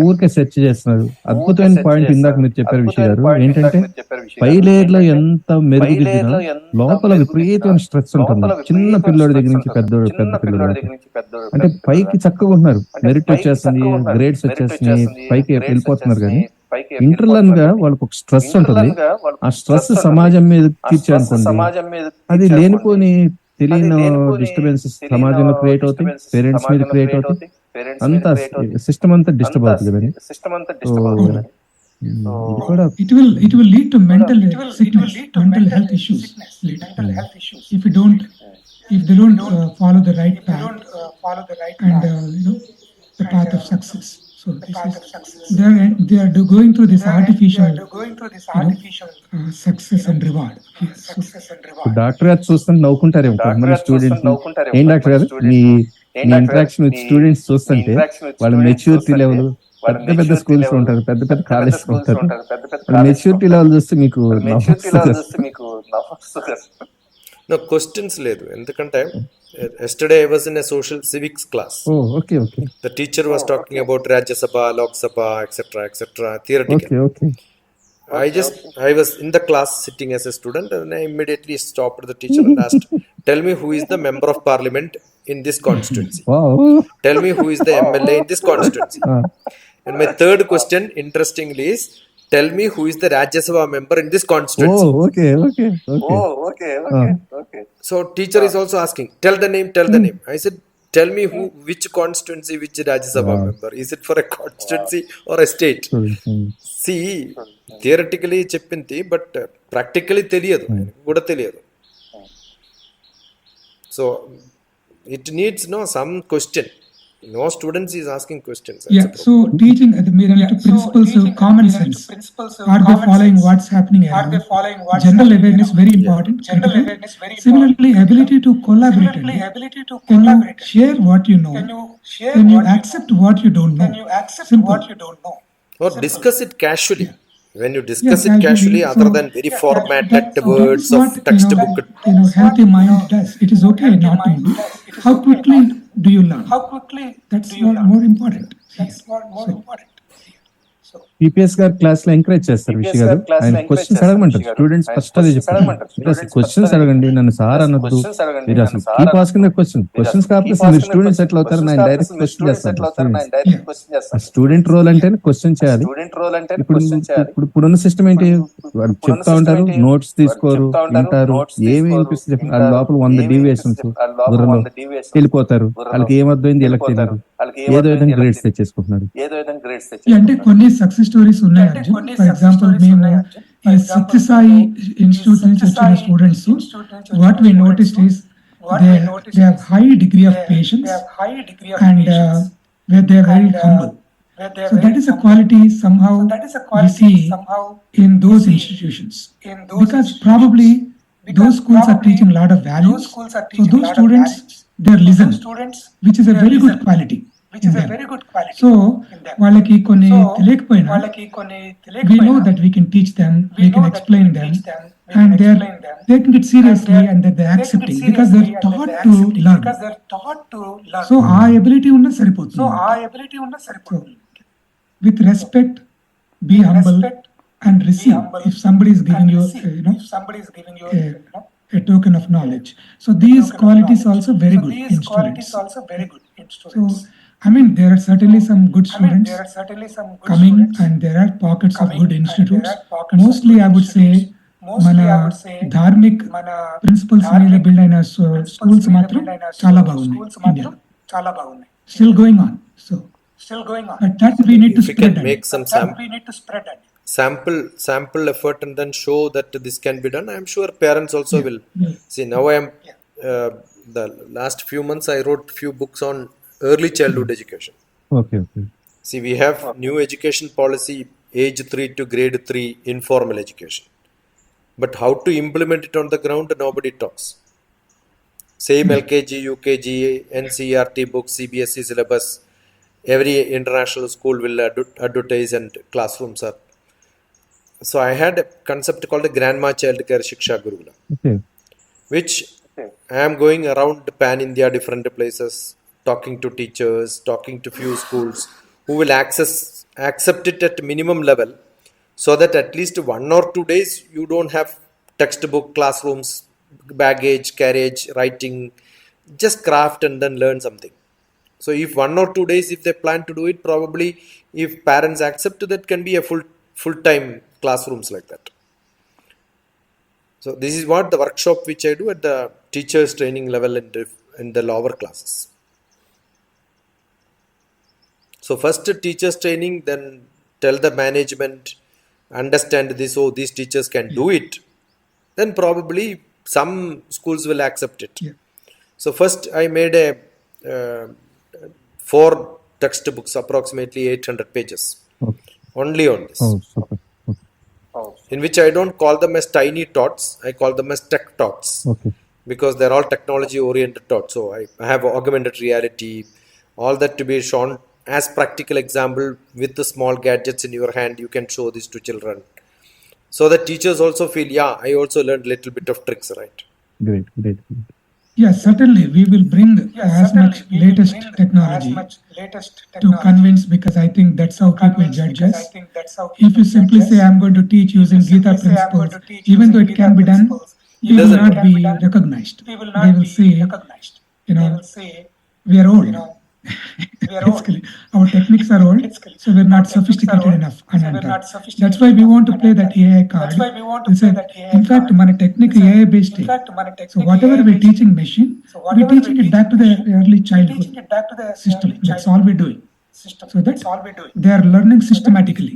Speaker 1: ఊరికే search చేస్తున్నారు. అద్భుతమైన point ఇందాక మీరు చెప్పారు విషయం గారు, ఏంటంటే పై లేయర్ లో ఎంత మెరుగుదిద్దినా లోపల విపరీతమైన స్ట్రెస్ ఉంటుంది. చిన్న పిల్లోడి దగ్గర నుంచి పెద్ద పిల్లడు, అంటే పైకి చక్కగా ఉంటున్నారు, మెరిట్ వచ్చేస్తుంది, గ్రేడ్స్ వచ్చేస్తున్నాయి, పైకి వెళ్ళిపోతున్నారు. కానీ ఇంటర్నల్ గా వాళ్ళకి ఒక స్ట్రెస్ ఉంటుంది. ఆ స్ట్రెస్ సమాజం మీద తీర్చారనుకోండి, అది లేనిపోని తెలియని డిస్టర్బెన్సెస్ సమాజంలో క్రియేట్ అవుతాయి, పేరెంట్స్ మీద క్రియేట్ అవుతాయి, అంతా సిస్టమ్ అంతా డిస్టర్బ్ అవుతుంది కదండి.
Speaker 4: It will lead to mental sickness, mental health issues later. If they don't follow the right path and the path of success. So they are going through this artificial success and reward.
Speaker 1: Doctor గారు చూస్తుంటే నవ్వుకుంటారేమో మన students. ఏం doctor గారు మీ interaction with students చూస్తుంటే వాళ్ళ maturity level, పెద్ద పెద్ద schools ఉంటారు, పెద్ద పెద్ద కాలేజెస్ ఉంటారు, మెచ్యూరిటీ లెవెల్ చూస్తే మీకు
Speaker 2: No questions లేదు. ఎందుకంటే yesterday I was in a social civics class.
Speaker 1: Okay.
Speaker 2: The teacher was talking about Rajya Sabha, Lok Sabha, etc. theoretical.
Speaker 1: Okay.
Speaker 2: I was in the class sitting as a student, and I immediately stopped the teacher and asked, tell me who is the member of parliament in this constituency.
Speaker 1: Wow.
Speaker 2: Tell me who is the MLA in this constituency. And my third question, interestingly, is tell me who is the Rajya Sabha member in this constituency.
Speaker 1: Okay.
Speaker 2: So teacher is also asking, tell the name. I said, tell me which constituency, which Rajya Sabha member. Is it for a constituency or a state? See, theoretically చెప్పింది, but practically తెలియదు, కూడా తెలియదు. So it needs some question. No students is asking questions.
Speaker 4: Yeah, so teaching principles of common sense. Are they following what's happening around? General awareness very important. Similarly, ability to collaborate. Can you share what you know? Can you accept what you don't know? Simple.
Speaker 2: Or discuss it casually. When you discuss it casually, other than very formatted words of textbook.
Speaker 4: Healthy mind does. It is okay not to do. How quickly do you learn? That's more important.
Speaker 1: TPS గారు class లో encourage చేస్తారు విషయ గారు. ఆయన questions అడగమంటారు students, first అదే చెప్తారు, మీరు అసలు క్వశ్చన్స్ అడగండి, నన్ను సార్ అనొద్దు, మీరు అసలు కీప్ ఆస్కింగ్ ద క్వశ్చన్స్ కాకపోతే మీరు స్టూడెంట్స్ ఎట్లా అవుతారు, నేను డైరెక్ట్ క్వశ్చన్ చేస్తాను. స్టూడెంట్ రోల్ అంటే క్వశ్చన్ చేయాలి. ఇప్పుడున్న సిస్టమ్ ఏంటి, వాళ్ళు చెప్తా ఉంటారు, నోట్స్ తీసుకోరు, వింటారు, ఏమి వినిపిస్తుంది చెప్పండి, వాళ్ళ లోపల 100 డీవియేషన్స్ బుర్రలో వెళ్ళిపోతారు, వాళ్ళకి ఏమర్థమైంది వీళ్ళకి తెలియదు, ఏదో విధంగా గ్రేడ్స్ తెచ్చేసుకుంటున్నారు.
Speaker 4: అంటే కొన్ని సక్సెస్ స్టోరీస్ ఉన్నాయి. ఫర్ ఎగ్జాంపుల్ మేము ఈ సత్యసాయి ఇన్స్టిట్యూట్ నుంచి వచ్చిన students, what we noticed is they have high degree of patience and they are very humble. So that is a quality somehow we see in those institutions, because probably those schools are teaching a lot of values. So those students, they listen, which is a very good quality. So వాళ్ళకి కొన్ని తెలియకపోయినా we know that we can teach them, we can explain them, and they're taking it seriously and they're accepting because they're taught to learn. So ఆ ability ఉన్న సరిపోతుంది. With respect, be humble, and receive if somebody is giving you a token of knowledge. So these qualities also very good in students. So I mean, there are certainly some good students coming, and there are pockets of good institutes. Mostly I would say మన dharmic principles మీద build అయిన schools మాత్రం చాలా బాగున్నాయి ఇండియాలో, still going on. So but that we need to
Speaker 2: If we
Speaker 4: spread
Speaker 2: can make some sample effort and then show that this can be done, I am sure parents also will see. Now I am the last few months I wrote few books on early childhood education.
Speaker 1: Okay.
Speaker 2: See, we have new education policy, age 3 to grade 3 informal education, but how to implement it on the ground, nobody talks. Same LKG, UKG, NCERT books, CBSE syllabus, every international school will advertise and classrooms are. So I had a concept called the Grandma Child Care Shiksha Gurukula,
Speaker 1: Okay.
Speaker 2: which I am going around pan India, different places, talking to teachers, talking to few schools who will accept it at minimum level, so that at least 1 or 2 days you don't have textbook, classrooms, baggage, carriage, writing, just craft and then learn something. So if 1 or 2 days, if they plan to do it, probably if parents accept, that can be a full-time classrooms like that. So this is what the workshop which I do at the teachers training level in the lower classes. So first teachers training, then tell the management, understand this, oh, these teachers can do it, then probably some schools will accept it. So first I made a 4 textbooks, approximately 800 pages, only on this,
Speaker 1: Oh, super.
Speaker 2: in which I don't call them as tiny tots, I call them as tech tots,
Speaker 1: Okay.
Speaker 2: because they're all technology oriented tots. So I have augmented reality, all that to be shown as practical example with the small gadgets in your hand. You can show this to children, so that teachers also feel, yeah, I also learned little bit of tricks, right?
Speaker 1: Great.
Speaker 4: yes, certainly we will bring as much latest technology to convince, because I think that's how people judge us. If you simply say I'm going to teach using Gita principles, even though it can be done, you will not be recognized. They will say, we are old. Basically, our techniques are old, so we're not sophisticated enough. That's why we want to play that AI card. In fact, my technique AI based. So whatever we're teaching machine, we're teaching it back to the early childhood system. That's all we're doing. So that's they are learning systematically.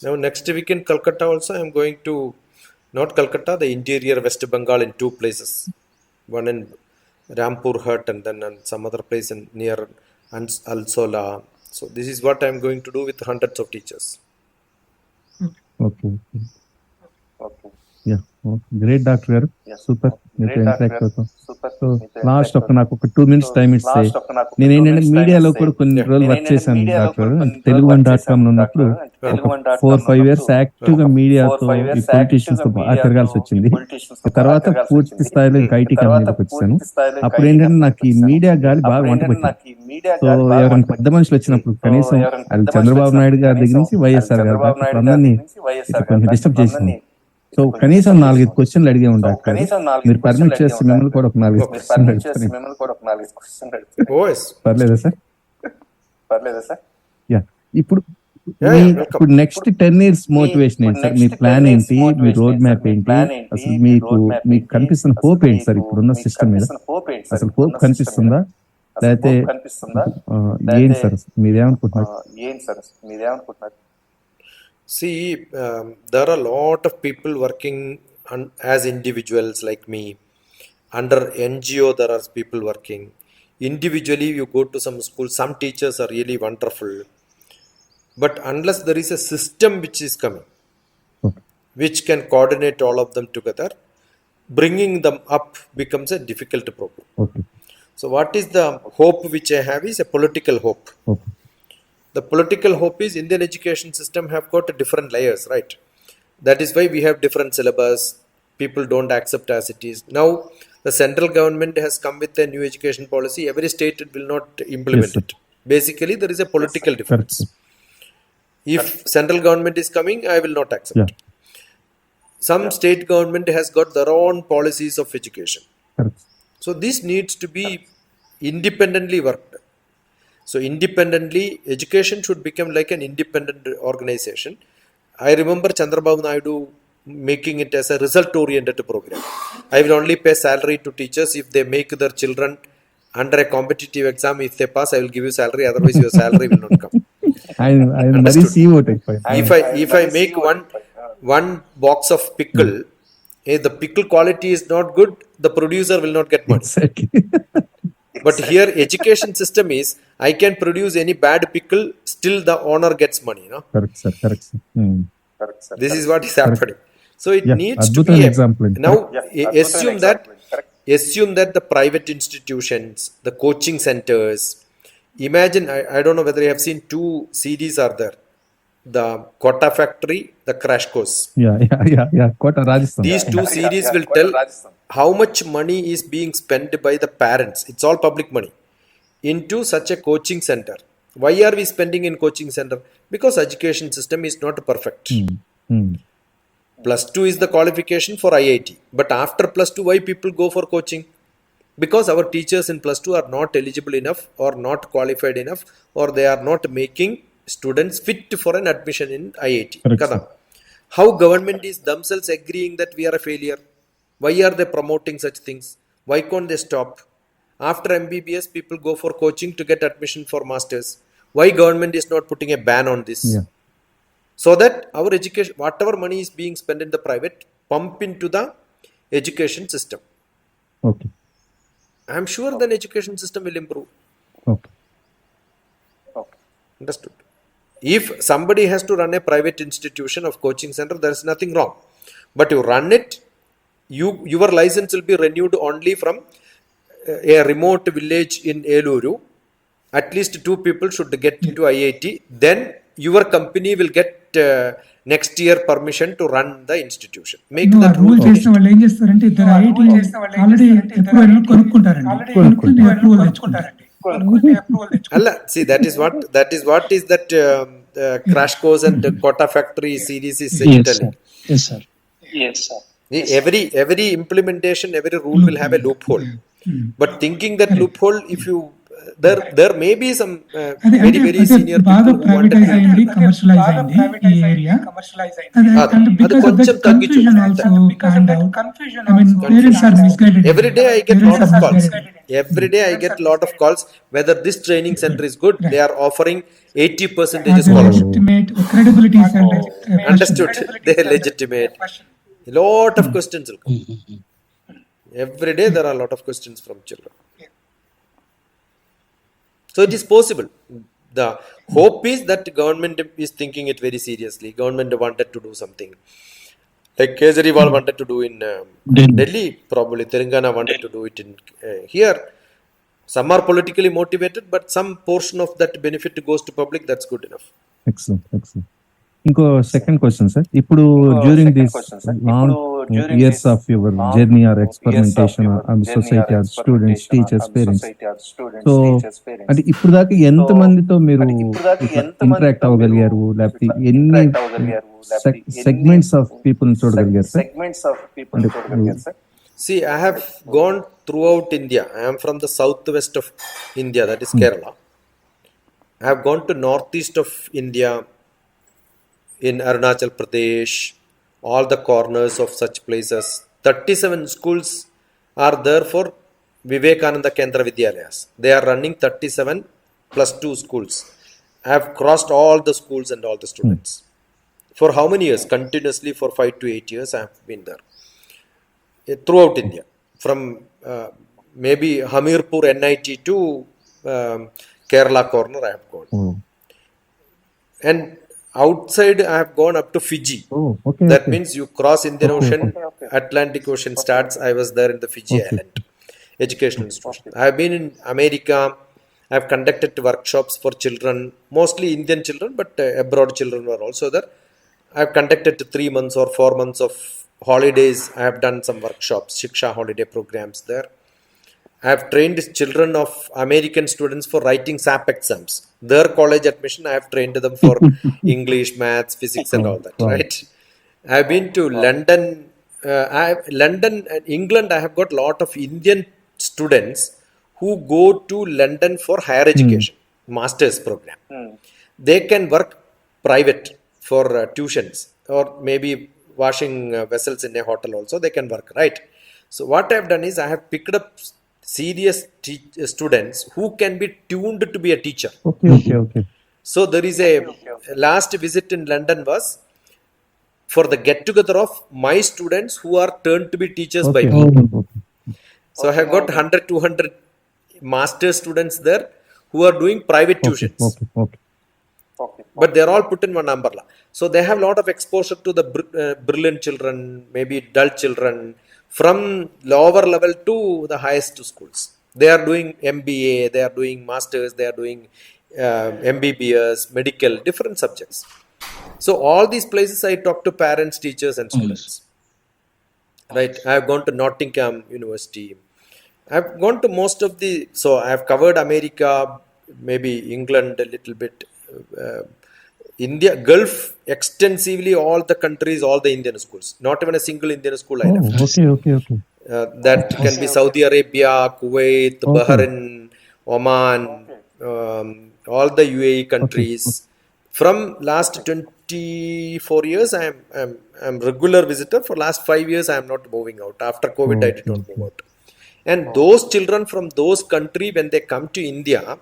Speaker 2: Now next week in Calcutta also I am going to, not Calcutta, the interior West Bengal, in 2 places, one in Rampur Hut and then some other place near Alsola. So this is what I am going to do with hundreds of teachers.
Speaker 1: Okay. Yeah. Great, doctor గారు. Super. మీతో interact అవుతాం. So last నాకు ఒక 2 minutes time ఇస్తే, నేను ఏంటంటే మీడియాలో కూడా కొన్ని రోజులు వర్క్ చేశాను డాక్టర్ గారు. Telugu1.com లో ఉన్నప్పుడు ఒక 4-5 years యాక్టివ్ గా మీడియాతో, ఈ పొలిటీషియన్స్ తో బాగా తిరగాల్సి వచ్చింది. తర్వాత పూర్తి స్థాయిలో ఇంకా ఐటీ కంపెనీలోకి వచ్చాను. అప్పుడు ఏంటంటే నాకు ఈ మీడియా గాలి బాగా వంట పెట్టింది. సో ఎవరైనా పెద్ద మనుషులు వచ్చినప్పుడు కనీసం అది చంద్రబాబు నాయుడు గారి దగ్గర నుంచి వైఎస్ఆర్ గారి దాకా అందరినీ కొంచెం డిస్టర్బ్ చేసింది. సో కనీసం 4-5 క్వశ్చన్లు అడిగే ఉంటారు. మీరు పర్మిట్ చేస్తే మిమ్మల్ని కూడా ఒక 4-5 క్వశ్చన్లు అడుగుతాను. పర్లేదా సార్? యా. ఇప్పుడు నెక్స్ట్ 10 years మోటివేషన్ ఏంటి సార్? మీ ప్లాన్ ఏంటి? మీ రోడ్ మ్యాప్ ఏంటి? అసలు మీకు కనిపిస్తున్న హోప్ ఏంటి సార్ ఇప్పుడున్న సిస్టమ్ మీద? అసలు హోప్ కనిపిస్తుందా లేకపోతే ఏంటి సార్ మీరేమనుకుంటున్నారు?
Speaker 2: See, there are a lot of people working as individuals like me. Under NGO, there are people working. Individually, you go to some school, some teachers are really wonderful. But unless there is a system which is coming, which can coordinate all of them together, bringing them up becomes a difficult problem.
Speaker 1: Okay.
Speaker 2: So what is the hope which I have is a political hope.
Speaker 1: Okay.
Speaker 2: The political hope is Indian education system have got different layers, right? That is why we have different syllabus. People don't accept as it is. Now, the central government has come with a new education policy. Every state will not implement it. Basically, there is a political difference. If central government is coming, I will not accept.
Speaker 1: Yeah.
Speaker 2: Some state government has got their own policies of education.
Speaker 1: Correct.
Speaker 2: So this needs to be independently worked. So independently, education should become like an independent organization. I remember Chandrababu Naidu making it as a result-oriented program. I will only pay salary to teachers if they make their children under a competitive exam. If they pass, I will give you salary. Otherwise, your salary will not come.
Speaker 1: I very
Speaker 2: Understood.
Speaker 1: CEO type.
Speaker 2: If I make one box of pickle, if the pickle quality is not good, the producer will not get money.
Speaker 1: Exactly.
Speaker 2: But here education system is, I can produce any bad pickle, still the owner gets money. No?
Speaker 1: Correct, sir. Correct, sir.
Speaker 2: This is what is happening. So it
Speaker 1: Yeah,
Speaker 2: needs to
Speaker 1: adbhutam
Speaker 2: be
Speaker 1: example.
Speaker 2: now assume that the private institutions, the coaching centers, imagine, I don't know whether you have seen two CDs are there. The Quota Factory, the Crash Course.
Speaker 1: Yeah. Kota Rajasthan.
Speaker 2: These two series will tell how much money is being spent by the parents. It's all public money into such a coaching center. Why are we spending in coaching center? Because education system is not perfect. Plus 2 is the qualification for IIT. But after plus 2, why people go for coaching? Because our teachers in plus 2 are not eligible enough or not qualified enough, or they are not making students fit for an admission in IIT. Kada. How government is themselves agreeing that we are a failure? Why are they promoting such things? Why can't they stop? After MBBS, people go for coaching to get admission for masters. Why government is not putting a ban on this?
Speaker 1: Yeah.
Speaker 2: So that our education, whatever money is being spent in the private, pump into the education system.
Speaker 1: Okay.
Speaker 2: I am sure then education system will improve.
Speaker 1: Okay.
Speaker 2: Understood. If somebody has to run a private institution of coaching center, there is nothing wrong. But you run it, your license will be renewed only from a remote village in Eluru. At least 2 people should get into IIT. Then your company will get next year permission to run the institution. Make that
Speaker 4: rule
Speaker 2: rule.
Speaker 4: చేసిన వాళ్ళు ఏం చేస్తారంటే ఇద్దరు IIT already approval కొనుక్కుంటారండి. కొనుక్కుని approval తెచ్చుకుంటారండి.
Speaker 2: Allah, see, that is what is that Crash Course and Quota Factory series is telling.
Speaker 3: Yes, sir.
Speaker 2: Every implementation, every rule will have a loophole. But thinking that loophole, if you there may be some very senior
Speaker 4: బాగా
Speaker 2: people who wanted
Speaker 4: privatise అయింది, commercialise అయింది ఈ area. And because of that confusion also kind out. I mean, parents are misguided.
Speaker 2: Every day I get lot of calls. Every day I get lot of calls whether this training center is good. They are offering 80% scholarship.
Speaker 4: Legitimate credibility is under
Speaker 2: Understood? They are legitimate. A lot of questions will come. Every day there are a lot of questions from children. So it is possible. The hope is that government is thinking it very seriously. Government wanted to do something. Like Kejriwal wanted to do in Delhi, probably Telangana wanted to do it in here. Some are politically motivated, but some portion of that benefit goes to public. That's good enough.
Speaker 1: Excellent. ఇంకో second question sir. ఇప్పుడు during this long years of your journey or experimentation on society or students, teachers, parents, so అంటే ఇప్పుడు దాకా ఎంత మందితో మీరు interact అవ్వగలిగారు, లేకపోతే ఎన్ని సెగ్మెంట్స్ ఆఫ్ పీపుల్ చూడగలిగారు sir?
Speaker 2: See, I have gone throughout India. I am from the southwest of India, that is Kerala. I have gone to northeast of India, in Arunachal Pradesh, all the corners of such places. 37 schools are there for Vivekananda Kendra Vidyalayas. They are running 37 plus 2 schools. I have crossed all the schools and all the students. For how many years? Continuously for 5 to 8 years I have been there. Throughout India. From maybe Hamirpur NIT to Kerala corner I have gone. And outside I have gone up to Fiji. That means you cross Indian Ocean, Atlantic Ocean starts. I was there in the Fiji island educational institution. I have been in America. I have conducted workshops for children, mostly Indian children, but abroad children were also there. I have conducted 3 months or 4 months of holidays. I have done some workshops, Shiksha holiday programs there. I have trained children of American students for writing SAP exams. Their college admission, I have trained them for English, maths, physics, and all that.
Speaker 1: Wow.
Speaker 2: Right? I have been to London. London and England. I have got a lot of Indian students who go to London for higher education, master's program. They can work private for tuitions, or maybe washing vessels in a hotel also. They can work, right? So what I have done is I have picked up serious students who can be tuned to be a teacher.
Speaker 1: Okay.
Speaker 2: So there is a last visit in London was for the get together of my students who are turned to be teachers by me. So I have got 100, 200 master students there who are doing private tuitions.
Speaker 1: Okay.
Speaker 2: But they're all put in one umbrella. So they have a lot of exposure to the brilliant children, maybe dull children, from lower level to the highest schools. They are doing MBA, they are doing masters, they are doing MBBS, medical, different subjects. So all these places I talk to parents, teachers, and students. Right? I have gone to Nottingham University. I have gone to most of the. So I have covered America, maybe England a little bit, India, Gulf extensively, all the countries, all the Indian schools. Not even a single Indian school I left.
Speaker 1: Okay.
Speaker 2: That can be Saudi Arabia, Kuwait, Bahrain, Oman, all the UAE countries. From last 24 years, I am regular visitor. For last 5 years, I am not moving out. After COVID, I did not move out. And those children from those countries, when they come to India,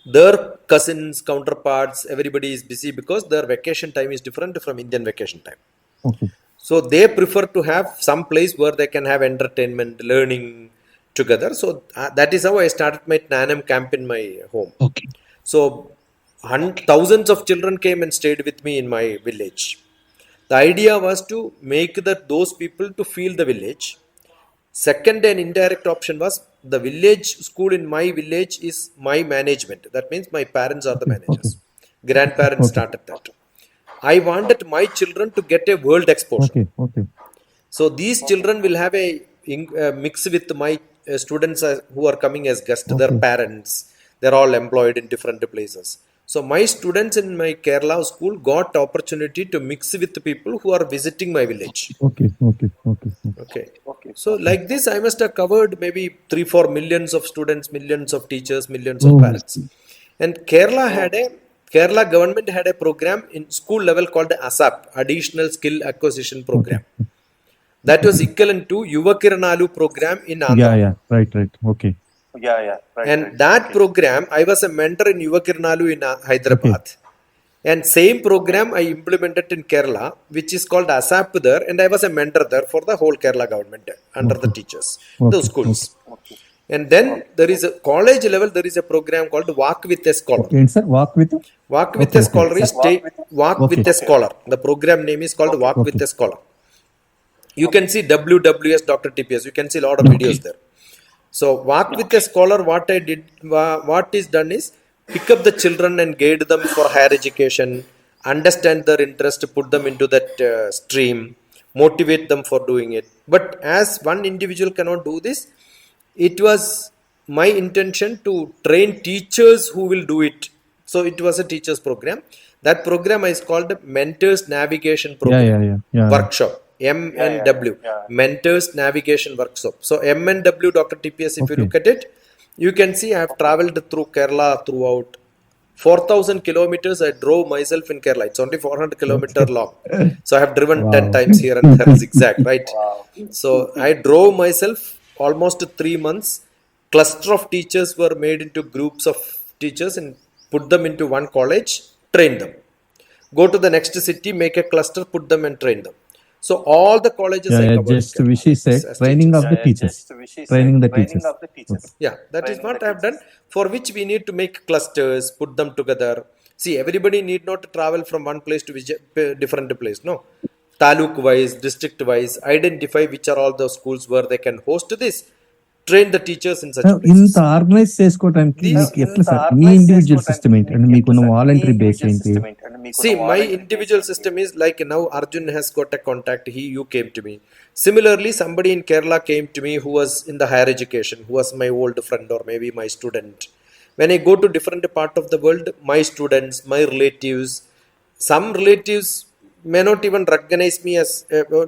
Speaker 2: their cousins, counterparts, everybody is busy because their vacation time is different from Indian vacation time.
Speaker 1: Okay.
Speaker 2: So they prefer to have some place where they can have entertainment, learning together. So that is how I started my Nanam camp in my home.
Speaker 3: Okay.
Speaker 2: So thousands of children came and stayed with me in my village. The idea was to make those people to feel the village. Second and indirect option was the village school in my village is my management. That means my parents are the managers. Grandparents started that. I wanted my children to get a world exposure.
Speaker 1: Okay.
Speaker 2: So these children will have a mix with my students who are coming as guests, their parents. They're all employed in different places. So my students in my Kerala school got opportunity to mix with the people who are visiting my village. Okay. So like this, I must have covered maybe 3-4 millions of students, millions of teachers, millions of parents. And Kerala government had a program in school level called ASAP, Additional Skill Acquisition Program. That was equivalent to Yuvakiranalu program in Andhra.
Speaker 1: Yeah. Right. Okay.
Speaker 5: Right.
Speaker 2: And that program, I was a mentor in Yuvakiranalu in Hyderabad. And same program I implemented in Kerala, which is called ASAP there, and I was a mentor there for the whole Kerala government under the teachers, those schools. And then there is a college level, there is a program called Walk with a Scholar.
Speaker 1: Sir, Walk with
Speaker 2: a Scholar is Walk with a Scholar. The program name is called Walk with a Scholar. You can see WWS DrTPS. You can see a lot of videos there. So Walk with a Scholar, what is done is pick up the children and guide them for higher education, understand their interest, put them into that stream, motivate them for doing it. But as one individual cannot do this, it was my intention to train teachers who will do it. So it was a teachers program. That program is called Mentors Navigation Program Workshop. MNW, Mentors Navigation Workshop. So MNW DrTPS, if you look at it, you can see I have traveled through Kerala throughout 4,000 kilometers. I drove myself in Kerala. It's only 400 kilometers long. So I have driven 10 times here and there, zigzag, right? So I drove myself almost 3 months. Cluster of teachers were made into groups of teachers and put them into one college, train them. Go to the next city, make a cluster, put them and train them. So all the colleges I covered.
Speaker 1: Just Vishy said, training of the teachers. Training the teachers.
Speaker 2: Yeah, that is what I have done, for which we need to make clusters, put them together. See, everybody need not travel from one place to different place. No. Taluk wise, district wise, identify which are all the schools where they can host this. Train the teachers in such places.
Speaker 1: ఇంత organise చేసుకోవడానికి మీకు ఎట్లా sir మీ individual system ఏంటి అంటే మీకు voluntary base ఏంటి
Speaker 2: See, my individual system is like now Arjun has got a contact. You came to me. Similarly, somebody in Kerala came to me who was in the higher education, who was my old friend or maybe my student. When I go to different part of the world, my students, my relatives, some relatives may not even recognize me as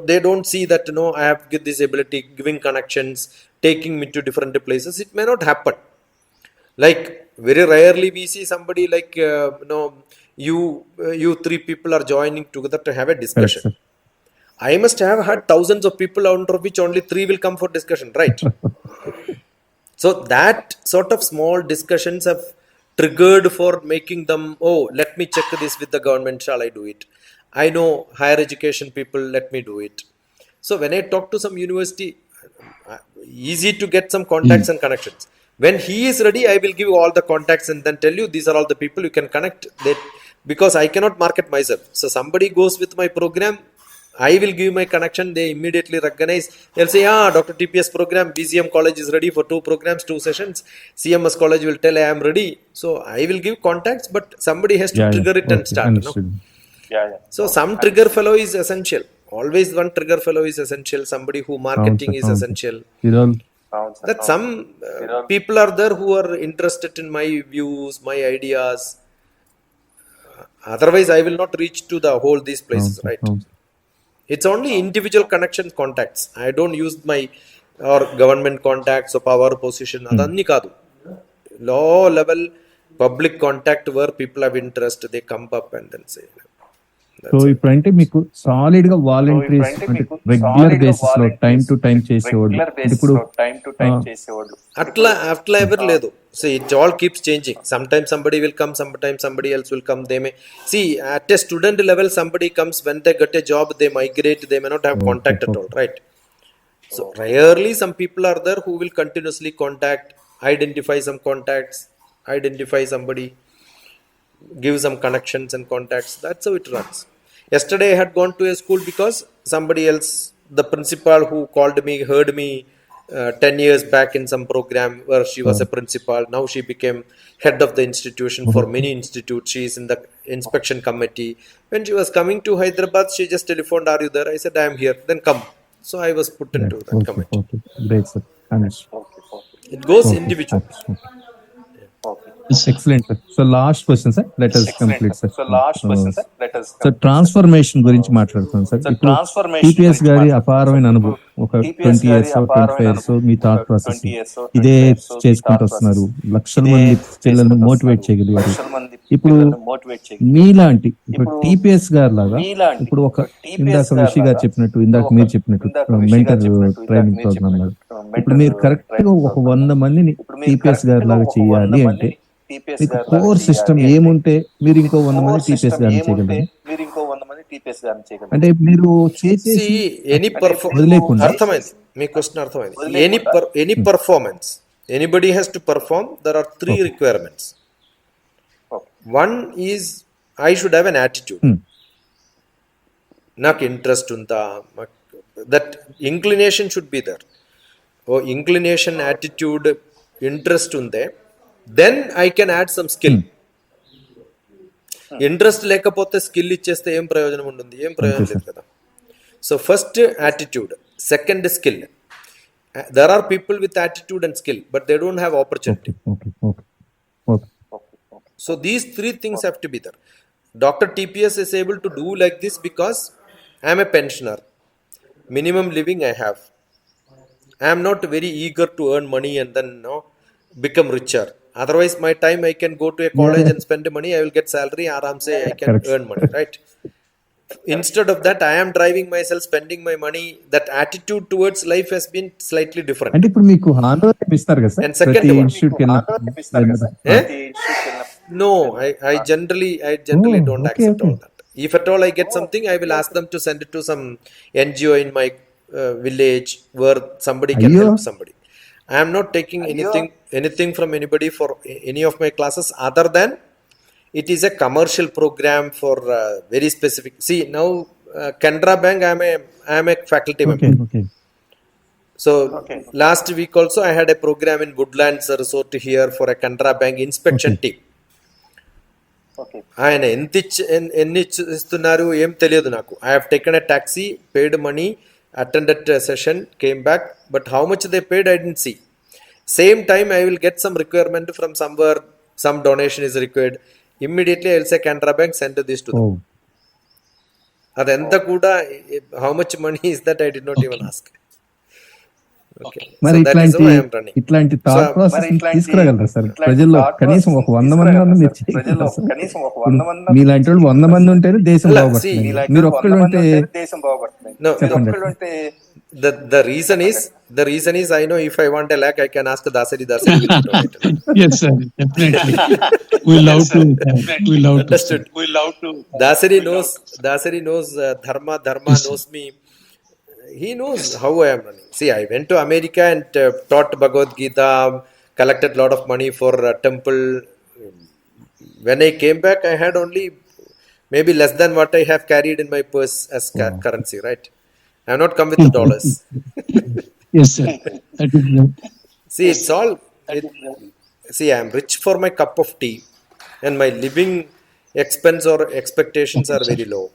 Speaker 2: they don't see that I have this ability, giving connections, taking me to different places. It may not happen. Like very rarely we see somebody like you three people are joining together to have a discussion.
Speaker 1: Correct,
Speaker 2: I must have had thousands of people, out of which only 3 will come for discussion, right? So that sort of small discussions have triggered for making them, let me check this with the government, shall I do it? I know higher education people, let me do it. So when I talk to some university, easy to get some contacts and connections. When he is ready, I will give you all the contacts and then tell you these are all the people you can connect. Because I cannot market myself. So somebody goes with my program, I will give my connection, they immediately recognize. They'll say, DrTPS program, BCM college is ready for 2 programs, 2 sessions. CMS college will tell I am ready. So I will give contacts, but somebody has to trigger it and start. So some trigger fellow is essential. Always one trigger fellow is essential. Somebody who marketing is essential. That some people are there who are interested in my views, my ideas. Otherwise, I will not reach to the whole these places, right? It's only individual connection contacts. I don't use my or government contacts or power position. Adanni kaadu. Low level public contact where people have interest, they come up and then say.
Speaker 1: So ఇప్పుడు అంటే మీకు solid గా volunteers అంటే regular basis లో time to time చేసేవాళ్ళు ఇప్పుడు
Speaker 2: అట్లా ఎవరు లేదు. See, it all keeps changing. Sometimes somebody will come, sometimes somebody else will come. They may see at a student level, somebody comes when they get a job, they migrate, they may not have contact at all, right? So rarely some people are there who will continuously contact, identify some contacts, identify somebody, give some connections and contacts. That's how it runs. Yesterday I had gone to a school because somebody else, the principal who called me, heard me 10 years back in some program where she was a principal. Now she became head of the institution for many institutes. She is in the inspection committee. When she was coming to Hyderabad, she just telephoned, are you there? I said, I am here. Then come. So I was put into that committee.
Speaker 1: Great, sir.
Speaker 2: It goes individual.
Speaker 1: Excellent, sir. So last question, sir. Let us complete, sir. So transformation గురించి మాట్లాడుతున్నాం sir. ఇప్పుడు TPS గారి అపారమైన అనుభవం ఒక 20 years 25 years మీ thought process ఇదే చేసుకుంటూ వస్తున్నారు. లక్షల మంది పిల్లలను మోటివేట్ చేయగలిగారు. ఇప్పుడు మీలాంటి ఇప్పుడు టీపీఎస్ గారు లాగా ఇప్పుడు ఒక ఇందాక విషి గారు చెప్పినట్టు, ఇందాక మీరు చెప్పినట్టు మెంటర్ ట్రైనింగ్ ప్రోగ్రామ్ లాగా ఇప్పుడు మీరు కరెక్ట్ గా ఒక 100 మందిని టీపీఎస్ గారి లాగా చేయాలి అంటే మీకు కోర్ సిస్టమ్ ఏముంటే మీరు ఇంకో 100 మంది టీపీఎస్ గారిని చేయగలరు. అంటే మీరు చేసేసి వదిలేకుండా
Speaker 2: అర్థమైంది మీ క్వశ్చన్ అర్థమైంది. Any performance anybody has to perform. There are 3 requirements. One is I should have an attitude. నాకు ఇంట్రెస్ట్ ఉందా, that inclination should be there. Inclination, attitude, interest ఉందే, then I can add some skill. Interest లేకపోతే skill ఇచ్చేస్తే ఏం ప్రయోజనం ఉంటుంది? ఏం ప్రయోజనం లేదు కదా. So first attitude, second skill. There are people with attitude and skill but they don't have opportunity. So these 3 things have to be there. DrTPS is able to do like this because I am a pensioner. Minimum living I have. I am not very eager to earn money and then become richer. Otherwise my time I can go to a college and spend money. I will get salary. Aram say I can earn money, right? Instead of that, I am driving myself, spending my money. That attitude towards life has been slightly different.
Speaker 1: అంటే ఇప్పుడు మీకు హాండోవర్ ఇస్తారు కదా sir.
Speaker 2: And second one,
Speaker 1: institute కి
Speaker 2: no, I generally don't accept all that. If at all I get something, I will ask them to send it to some NGO in my village where somebody can help somebody. I am not taking anything from anybody for any of my classes other than it is a commercial program for very specific. See, now Canara Bank, I am a faculty member.
Speaker 1: Okay.
Speaker 2: So last week also I had a program in Woodlands resort here for a Canara Bank inspection team. ఆయన ఎన్ని ఇస్తున్నారు ఏం తెలియదు నాకు. I have taken a taxi, paid money, attended session, came back, but how much they paid I didn't see. Same time I will get some requirement from somewhere, some donation is required. Immediately I will say Canara Bank, send this to them. Adenta kuda, how much money is that I did not even ask. Okay.
Speaker 1: మరి
Speaker 2: So that is how I am running.
Speaker 1: ఇట్లాంటి thought process తీసుకురాగలరా sir ప్రజల్లో? కనీసం ఒక 100 మంది అన్న మీరు చేయగలరా sir? మీలాంటి వాళ్ళు 100 మంది ఉంటేనే దేశం బాగుపడుతుంది. మీరు ఒక్కళ్ళు ఉంటే చెప్పండి.
Speaker 2: The reason is I know if I want a lakh I can ask Dasari will donate.
Speaker 3: Yes, sir. Definitely. We love to.
Speaker 2: Understood. Dasari knows dharma knows me. He knows how I am running. See, I went to America and taught Bhagavad Gita, collected lot of money for a temple. When I came back, I had only maybe less than what I have carried in my purse as currency, right? I have not come with the dollars.
Speaker 3: Yes, sir. That is
Speaker 2: See, it's all. See, I am rich for my cup of tea, and my living expense or expectations are very low.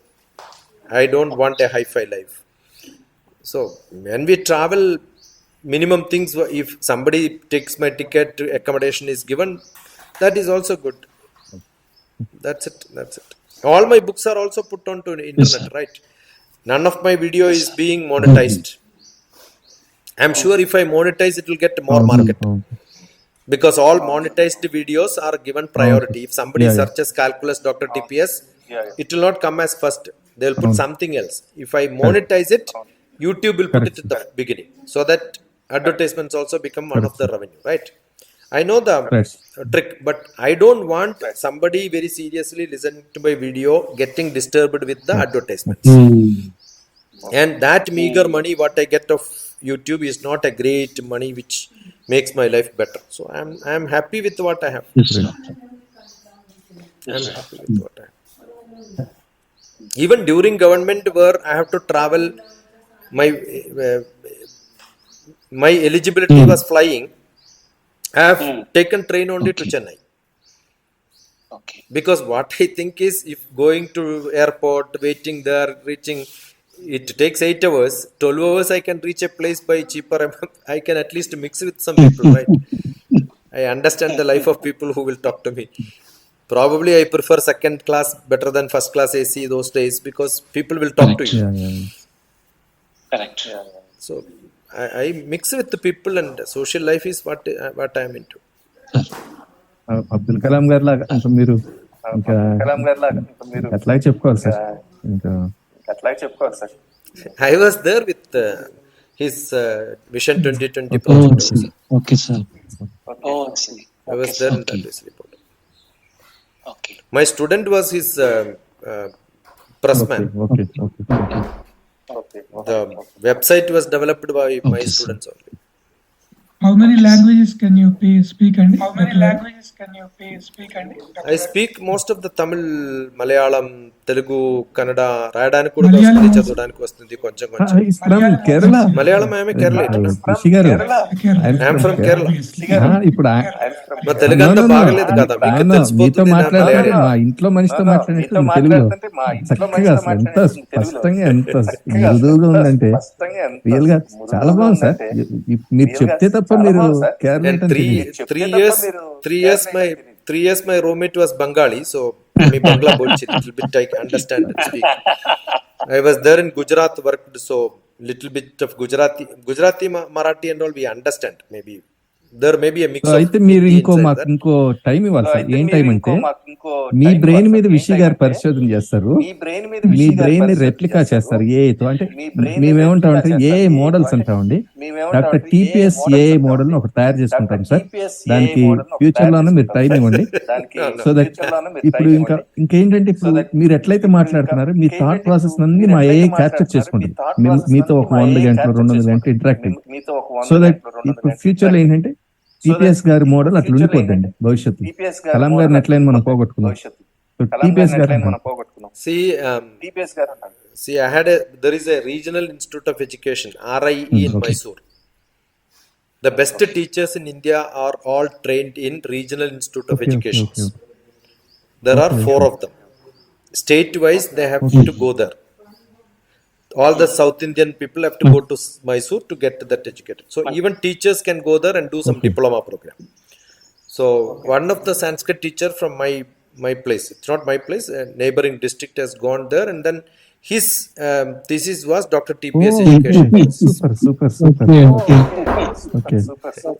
Speaker 2: I don't want a hi-fi life. So when we travel, minimum things. If somebody takes my ticket, accommodation is given. That is also good. That's it. All my books are also put onto internet,
Speaker 3: Yes,
Speaker 2: right? None of my video is being monetized. I'm sure if I monetize, it will get more market. Because all monetized videos are given priority. If somebody searches calculus DrTPS, it will not come as first. They will put something else. If I monetize it, YouTube will put it at the beginning, so that advertisements also become one of the revenue, right? I know the trick, but I don't want somebody very seriously listening to my video getting disturbed with the advertisements. And that meager money what I get of YouTube is not a great money which makes my life better. So I am happy with what I have.
Speaker 3: Yes, sir.
Speaker 2: I'm happy with what I have. Even during government where I have to travel, my eligibility was flying. I have taken train only to Chennai. Because what I think is, if going to airport, waiting there, reaching, it takes 8 hours, 12 hours I can reach a place by cheaper. I can at least mix with some people, right? I understand the life of people who will talk to me. Probably I prefer second class better than first class AC those days, because people will talk to you.
Speaker 5: Correct.
Speaker 2: So I mix with the people, and social life is what I am into.
Speaker 1: Abdul Kalam గారి లాగా మీరు ఇంకా అట్లా చెప్పుకోవాలి sir. ఇంకా
Speaker 2: I was there with his Vision 2020
Speaker 3: Oh,
Speaker 2: project.
Speaker 3: sir. Okay, sir.
Speaker 5: Oh, I see.
Speaker 2: I was there in
Speaker 3: Okay.
Speaker 2: that report.
Speaker 5: Okay.
Speaker 2: My student was his press man.
Speaker 1: Okay.
Speaker 2: The website was developed by my
Speaker 3: Okay, sir.
Speaker 2: students only.
Speaker 4: How many languages can you speak and
Speaker 2: I speak most of the Tamil, Malayalam, Telugu, Kannada. రాయడానికి కూడా వస్తుంది, చదవడానికి వస్తుంది కొంచెం.
Speaker 1: కేరళ
Speaker 2: మలయాళం ఆమె కేరళ.
Speaker 1: రిషి గారు
Speaker 2: I'm from Kerala.
Speaker 1: ఇప్పుడు
Speaker 2: మా తెలుగు అంతా బాగలేదు కదా, మీకు
Speaker 1: మీతో
Speaker 2: తెలిసిపోతుంది నా
Speaker 1: మాట్లాడితే
Speaker 2: మలయాళం.
Speaker 1: మా ఇంట్లో మనిషితో మాట్లాడినట్టు తెలుగులో చక్కగా అసలు ఎంత స్పష్టంగా ఎంత మృదువుగా ఉందంటే రియల్ గా చాలా బాగుంది సార్. మీరు చెప్తే తప్ప మీరు Kerala
Speaker 2: And three years my roommate was Bengali, so me Bangla bolchi little bit I understand and speak. I was there in Gujarat, worked, so little bit of Gujarati Marathi and all we understand. Maybe there may be a mix of
Speaker 1: అయితే మీరు
Speaker 2: Hindi
Speaker 1: ఇంకో
Speaker 2: inside
Speaker 1: మాకు
Speaker 2: that.
Speaker 1: ఇంకో time ఇవ్వాలి sir. ఏం time అంటే మీ brain మీద విషి గారు పరిశోధన చేస్తారు, మీ బ్రెయిన్ ని రెప్లికా చేస్తారు ఏతో. అంటే మేమేమంటామంటే ఏ మోడల్స్ అంటామండి. డాక్టర్ టిపిఎస్ ఏ మోడల్ ని ఒకటి తయారు చేసుకుంటాం సార్. దానికి ఫ్యూచర్ లోనే మీరు టైం ఇవ్వండి. సో దట్ ఇప్పుడు ఇంకేంటంటే ఇప్పుడు మీరు ఎట్లయితే మాట్లాడుతున్నారో మీ థాట్ ప్రాసెస్ అన్ని మా ఏ క్యాప్చర్ చేసుకుంటుంది. మీతో ఒక 100 గంటలు 200 గంటలు ఇంటరాక్టింగ్. సో దట్ ఇప్పుడు ఫ్యూచర్ లో ఏంటంటే టిపిఎస్ గారి మోడల్ అట్లా ఉండిపోద్దండి భవిష్యత్తు. కలాం గారిని ఎట్లయినా మనం పోగొట్టుకున్నాం. టిపిఎస్ గారు
Speaker 2: See, there is a regional institute of education, RIE in Mysore. The best teachers in India are all trained in regional institute of education. There are 4 of them. State-wise, they have to go there. All the South Indian people have to go to Mysore to get that educated. So even teachers can go there and do some diploma program. So one of the Sanskrit teacher from my place, it's not my place, a neighboring district has gone there, and then his thesis was DrTPS education.
Speaker 1: Super.
Speaker 3: Okay, okay.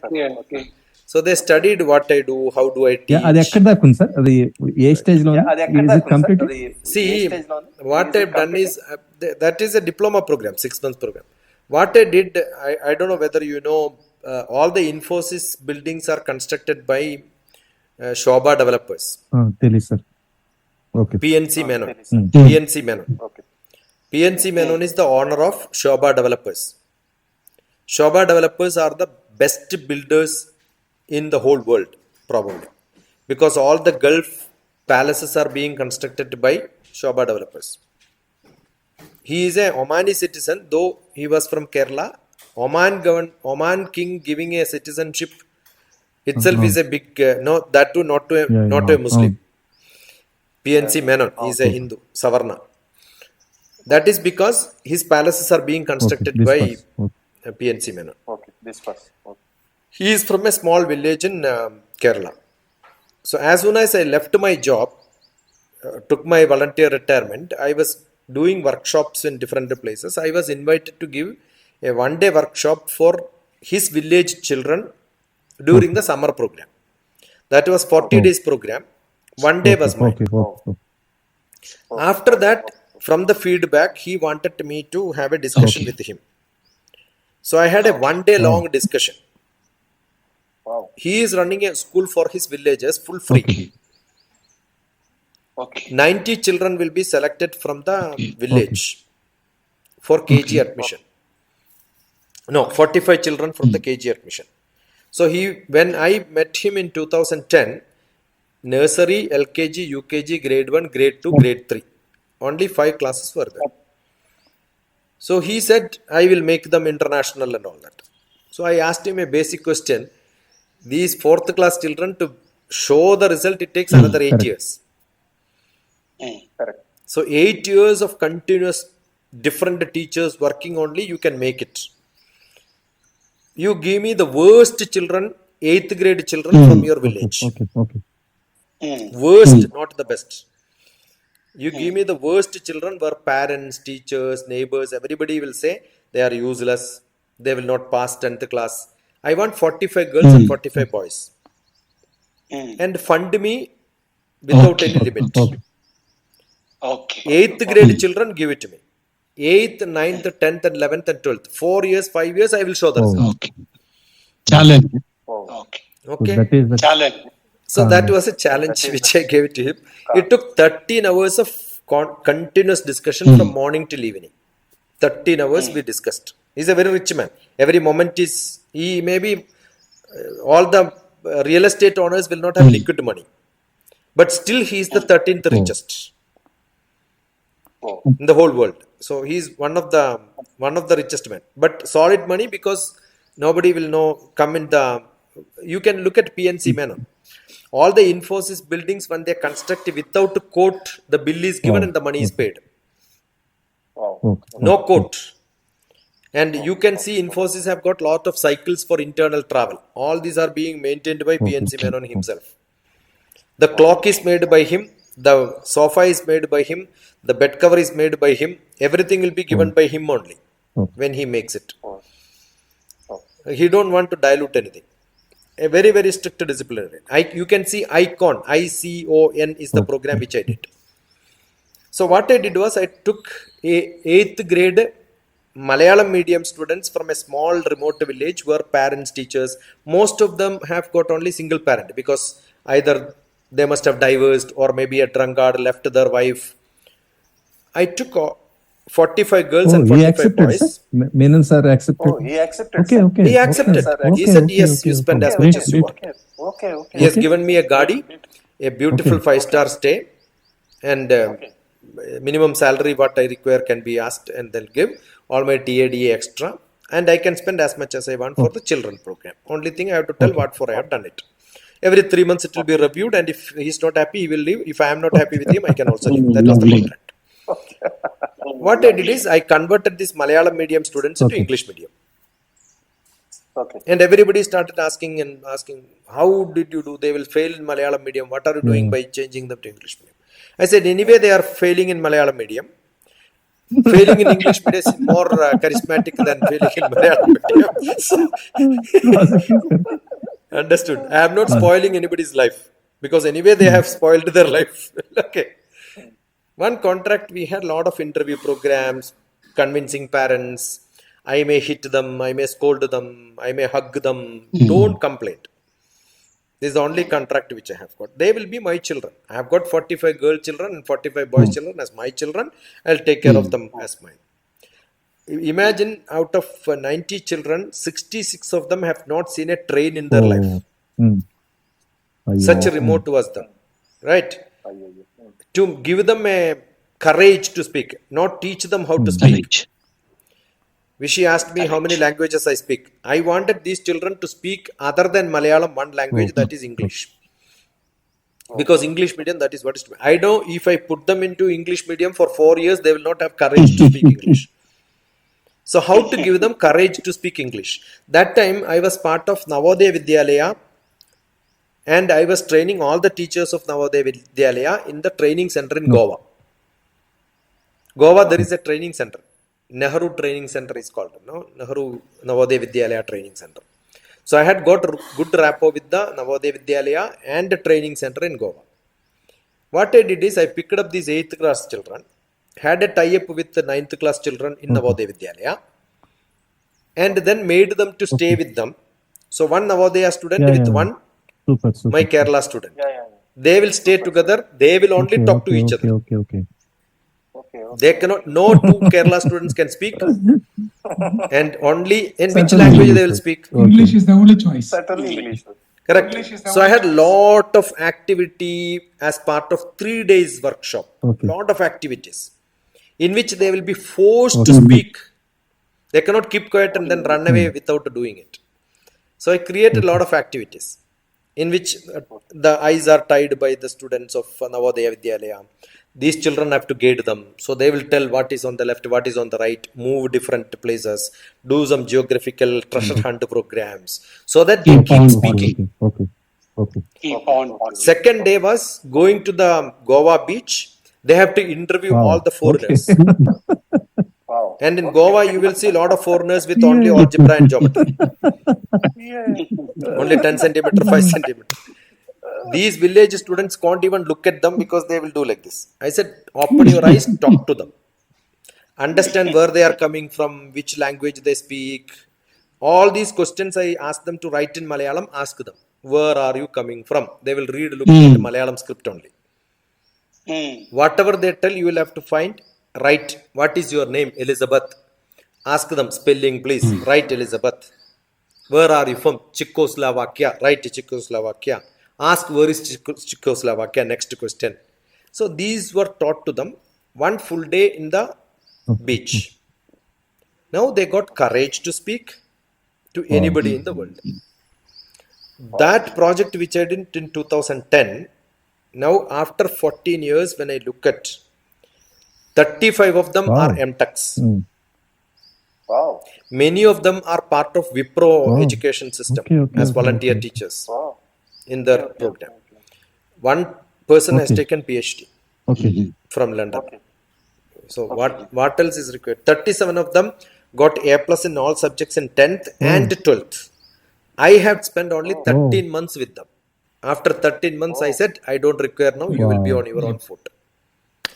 Speaker 1: Okay.
Speaker 5: Okay.
Speaker 2: So they studied what I do, how do I teach.
Speaker 1: అది ఎక్కడ దాకా ఉంది sir? అది ఏ stage లో complete?
Speaker 2: See, what I've done is that is a diploma program, 6 months program. What I did, I don't know whether you know, all the Infosys buildings are constructed by Shobha developers.
Speaker 1: తెలుసు sir. Okay.
Speaker 2: PNC Menon. PNC Menon. PNC Menon is the owner of Shobha developers. Shobha developers are the best builders in the whole world, probably, because all the Gulf palaces are being constructed by Shobha developers. He is a Omani citizen, though he was from Kerala. Oman king giving a citizenship itself is a big that too not to a Muslim. PNC Menon, he is a Hindu Savarna. That is because his palaces are being constructed by PNC Menon.
Speaker 5: Okay. This was. Okay.
Speaker 2: He is from a small village in Kerala. So as soon as I left my job, took my volunteer retirement, I was doing workshops in different places. I was invited to give a one-day workshop for his village children during the summer program. That was 40 days program. One day was mine. After that, from the feedback, he wanted me to have a discussion with him. So I had a one-day long discussion.
Speaker 5: Wow.
Speaker 2: He is running a school for his villagers full free.
Speaker 5: Okay.
Speaker 2: 90 children will be selected from the village for KG admission. No, 45 children from the KG admission. So when I met him in 2010, nursery, LKG, UKG, grade 1, grade 2, grade 3. Only 5 classes were there. So he said, I will make them international and all that. So I asked him a basic question. These 4th class children, to show the result, it takes another 8 years.
Speaker 5: Correct.
Speaker 2: So 8 years of continuous different teachers working only, you can make it. You give me the worst children, 8th grade children from your village.
Speaker 1: Okay.
Speaker 2: Worst, not the best. You give me the worst children where parents, teachers, neighbors, everybody will say they are useless, they will not pass 10th class. I want 45 girls and 45 boys. And fund me without any limit.
Speaker 5: Okay.
Speaker 2: 8th grade children, give it to me. 8th, 9th, 10th and 11th and 12th. 4 years, 5 years, I will show the result.
Speaker 3: Okay. Challenge.
Speaker 5: Okay.
Speaker 2: Okay.
Speaker 1: That is the
Speaker 5: Challenge.
Speaker 2: So that was a challenge which I gave to him. It took 13 hours of continuous discussion from morning till evening. 13 hours we discussed. He's a very rich man. Every moment he maybe all the real estate owners will not have liquid money. But still he is the 13th richest in the whole world. So he is one of the richest men. But solid money, because nobody will know, come in the, you can look at PNC Menon. All the Infosys buildings, when they construct without court, the bill is given and the money is paid.
Speaker 5: Wow.
Speaker 2: No court. And you can see Infosys have got lot of cycles for internal travel. All these are being maintained by PNC Menon himself. The clock is made by him. The sofa is made by him. The bed cover is made by him. Everything will be given by him only when he makes it. He don't want to dilute anything. A very, very strict disciplinary. You can see ICON, ICON is the program which I did. So what I did was, I took a 8th grade Malayalam medium students from a small remote village where parents, teachers, most of them have got only single parent, because either they must have divorced or maybe a drunkard left their wife. I took 45 girls and 45 boys.
Speaker 1: Menon sir accepted.
Speaker 5: He accepted.
Speaker 1: Okay.
Speaker 2: He accepted. He said, yes, you spend as much as you want.
Speaker 5: Okay.
Speaker 2: He has given me a gadi, a beautiful 5-star stay, and minimum salary what I require can be asked, and they'll give all my TADA extra, and I can spend as much as I want for the children program. Only thing I have to tell what for I have done it. Every 3 months it will be reviewed, and if he's not happy, he will leave. If I am not happy with him, I can also leave. That was the
Speaker 3: Lovely.
Speaker 2: contract. What I did is I converted these Malayalam medium students into
Speaker 1: Okay.
Speaker 2: English medium.
Speaker 5: Okay.
Speaker 2: And everybody started asking, how did you do? They will fail in Malayalam medium. What are you doing by changing them to English medium? I said, anyway, they are failing in Malayalam medium. Failing in English medium is more charismatic than failing in Malayalam medium. So, understood. I am not spoiling anybody's life, because anyway they have spoiled their life. Okay. One contract, we had a lot of interview programs, convincing parents. I may hit them, I may scold them, I may hug them. Don't complain. This is the only contract which I have got. They will be my children. I have got 45 girl children and 45 boys children as my children. I'll take care of them as mine. Imagine, out of 90 children, 66 of them have not seen a train in their life. Such a remote was them. Right? To give them a courage to speak, not teach them how to speak.
Speaker 3: Correct.
Speaker 2: Vishy asked me how many languages I speak. I wanted these children to speak other than Malayalam one language, that is English. Because English medium, that is what is. I know if I put them into English medium for 4 years, they will not have courage to speak English. So how to give them courage to speak English? That time I was part of Navodaya Vidyalaya, and I was training all the teachers of Navodaya Vidyalaya in the training center in Goa. Goa, there is a training center. Nehru Training Center is called. No? Nehru Navodaya Vidyalaya Training Center. So I had got good rapport with the Navodaya Vidyalaya and the training center in Goa. What I did is I picked up these 8th class children, had a tie-up with the 9th class children in Navodaya Vidyalaya, and then made them to stay with them. So one Navodaya student with one
Speaker 1: Super.
Speaker 2: my Kerala student.
Speaker 5: Yeah.
Speaker 2: They will stay together. They will only talk to each other.
Speaker 1: Okay.
Speaker 5: Okay.
Speaker 2: They cannot, no two Kerala students can speak, and only in which language they will speak.
Speaker 4: English is the only choice.
Speaker 5: Certainly English.
Speaker 2: Correct.
Speaker 5: English is the
Speaker 2: So I had lot of activity as part of 3 days workshop.
Speaker 1: Okay.
Speaker 2: Lot of activities in which they will be forced to speak. They cannot keep quiet and then run away without doing it. So I created a lot of activities in which the eyes are tied by the students of Navodaya Vidyalaya. These children have to guide them. So they will tell what is on the left, what is on the right, move different places, do some geographical treasure hunt programs, so that they keep speaking.
Speaker 1: Okay.
Speaker 5: Keep on.
Speaker 2: Second day was going to the Goa beach. They have to interview all the foreigners.
Speaker 5: Wow.
Speaker 2: And in Goa, you will see a lot of foreigners with only algebra and geometry. Only 10 centimeter, 5 centimeter. These village students can't even look at them because they will do like this. I said, open your eyes, talk to them. Understand where they are coming from, which language they speak. All these questions I ask them to write in Malayalam, ask them. Where are you coming from? They will read looking at the Malayalam script only. Whatever they tell, you will have to find, write. What is your name? Elizabeth. Ask them, spelling please. Write Elizabeth. Where are you from? Czechoslovakia. Write Czechoslovakia. Ask where is Czechoslovakia. Next question. So these were taught to them one full day in the beach. Now they got courage to speak to anybody in the world. That project which I did in 2010, now after 14 years when I look at, 35 of them are MTechs.
Speaker 5: Wow.
Speaker 2: Many of them are part of Wipro education system as volunteer teachers in their program. One person has taken PhD from London. So what else is required? 37 of them got A+ in all subjects in 10th and 12th. I have spent only 13 months with them. After 13 months, I said, I don't require now, you will be on your own foot.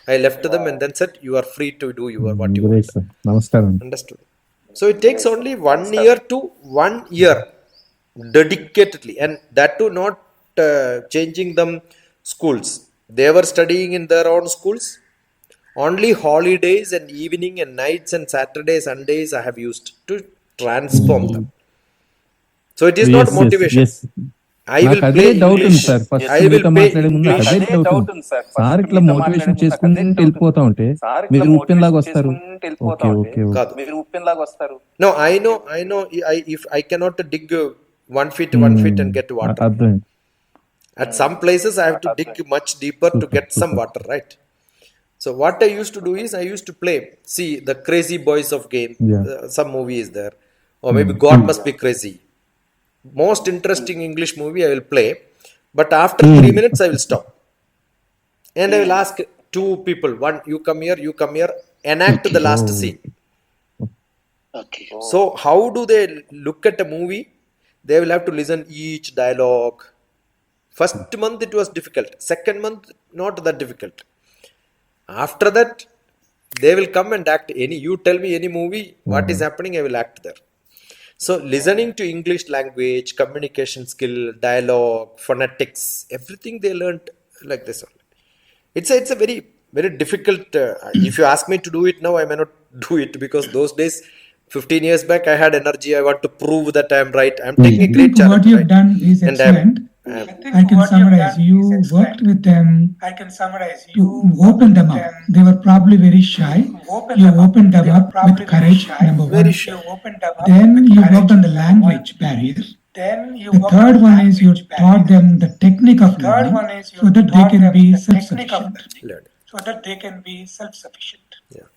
Speaker 2: I left them and then said, you are free to do what you want.
Speaker 1: Namaskaram.
Speaker 2: Understood. So it takes only 1 year to 1 year dedicatedly, and that too not changing them schools. They were studying in their own schools. Only holidays and evening and nights and Saturdays, Sundays I have used to transform them. So it is not motivation. I will pay English. I will pay English.
Speaker 1: Sir ఇట్లా motivation చేసుకుంటూ వెళ్ళిపోతా ఉంటే మీరు ఉప్పెన్లాగా వస్తారు.
Speaker 2: No, I know. If I cannot dig 1 feet and get water. At some places I have to dig much deeper to get some water, right? So what I used to do is I used to play, see the Crazy Boys of game,
Speaker 1: Yeah.
Speaker 2: some movie is there, or maybe God Must Be Crazy. Most interesting English movie I will play, but after 3 minutes I will stop. And I will ask two people, one, you come here, enact the last scene.
Speaker 6: Okay.
Speaker 2: So how do they look at a movie? They will have to listen each dialogue. First month it was difficult. Second month not that difficult. After that they will come and act any. You tell me any movie, what is happening, I will act there. So listening to English language, communication skill, dialogue, phonetics, everything they learned like this only. It's a very very difficult. If you ask me to do it now, I may not do it, because those days, 15 years back, I had energy. I want to prove that I am right. I am taking a
Speaker 4: I
Speaker 2: great
Speaker 4: think
Speaker 2: challenge.
Speaker 4: what you've
Speaker 2: right?
Speaker 4: done is
Speaker 2: And I am,
Speaker 4: excellent. I can summarize. You worked with them. You opened them up. They were probably very shy. You opened them up with courage, number one.
Speaker 2: very sure.
Speaker 4: Then you worked on the language barrier. The third one is you taught them the technique of learning so that they can be self-sufficient.
Speaker 2: Learn. Yeah.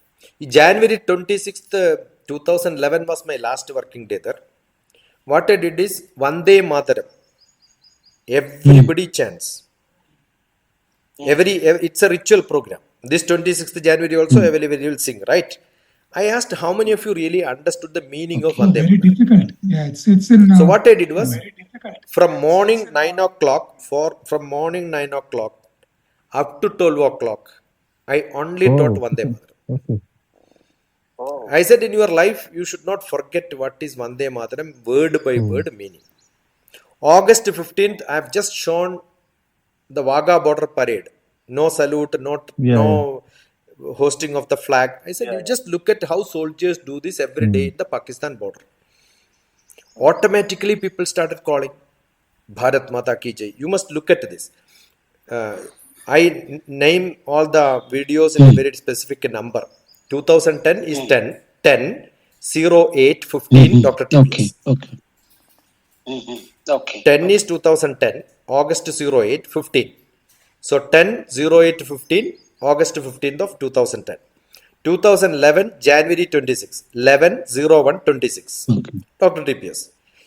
Speaker 2: January 26th, 2011 was my last working day there. What I did is Vande Mataram. Everybody chants. It's a ritual program. This 26th January also everybody will sing, right? I asked how many of you really understood the meaning of
Speaker 4: Oh,
Speaker 2: Vande
Speaker 4: very
Speaker 2: Mataram.
Speaker 4: difficult. Yeah, it's in.
Speaker 2: So what I did was from morning 9 o'clock up to 12 o'clock, I only taught Vande Mataram.
Speaker 1: Okay.
Speaker 2: I said in your life you should not forget what is Vande Mataram word by word meaning. August 15th, I have just shown the Wagah border parade. No salute, no hosting of the flag. I said you just look at how soldiers do this every day in the Pakistan border. Automatically people started calling Bharat Mata Ki Jai. You must look at this. I name all the videos in a very specific number. 2010 is 10/08/15 DrTPS.
Speaker 6: Okay. Okay.
Speaker 2: 10 is 2010, August 08, 15. So 10/08/15, August 15th of 2010. 2011, January 26, 11/01/26.
Speaker 6: Okay.
Speaker 2: DrTPS.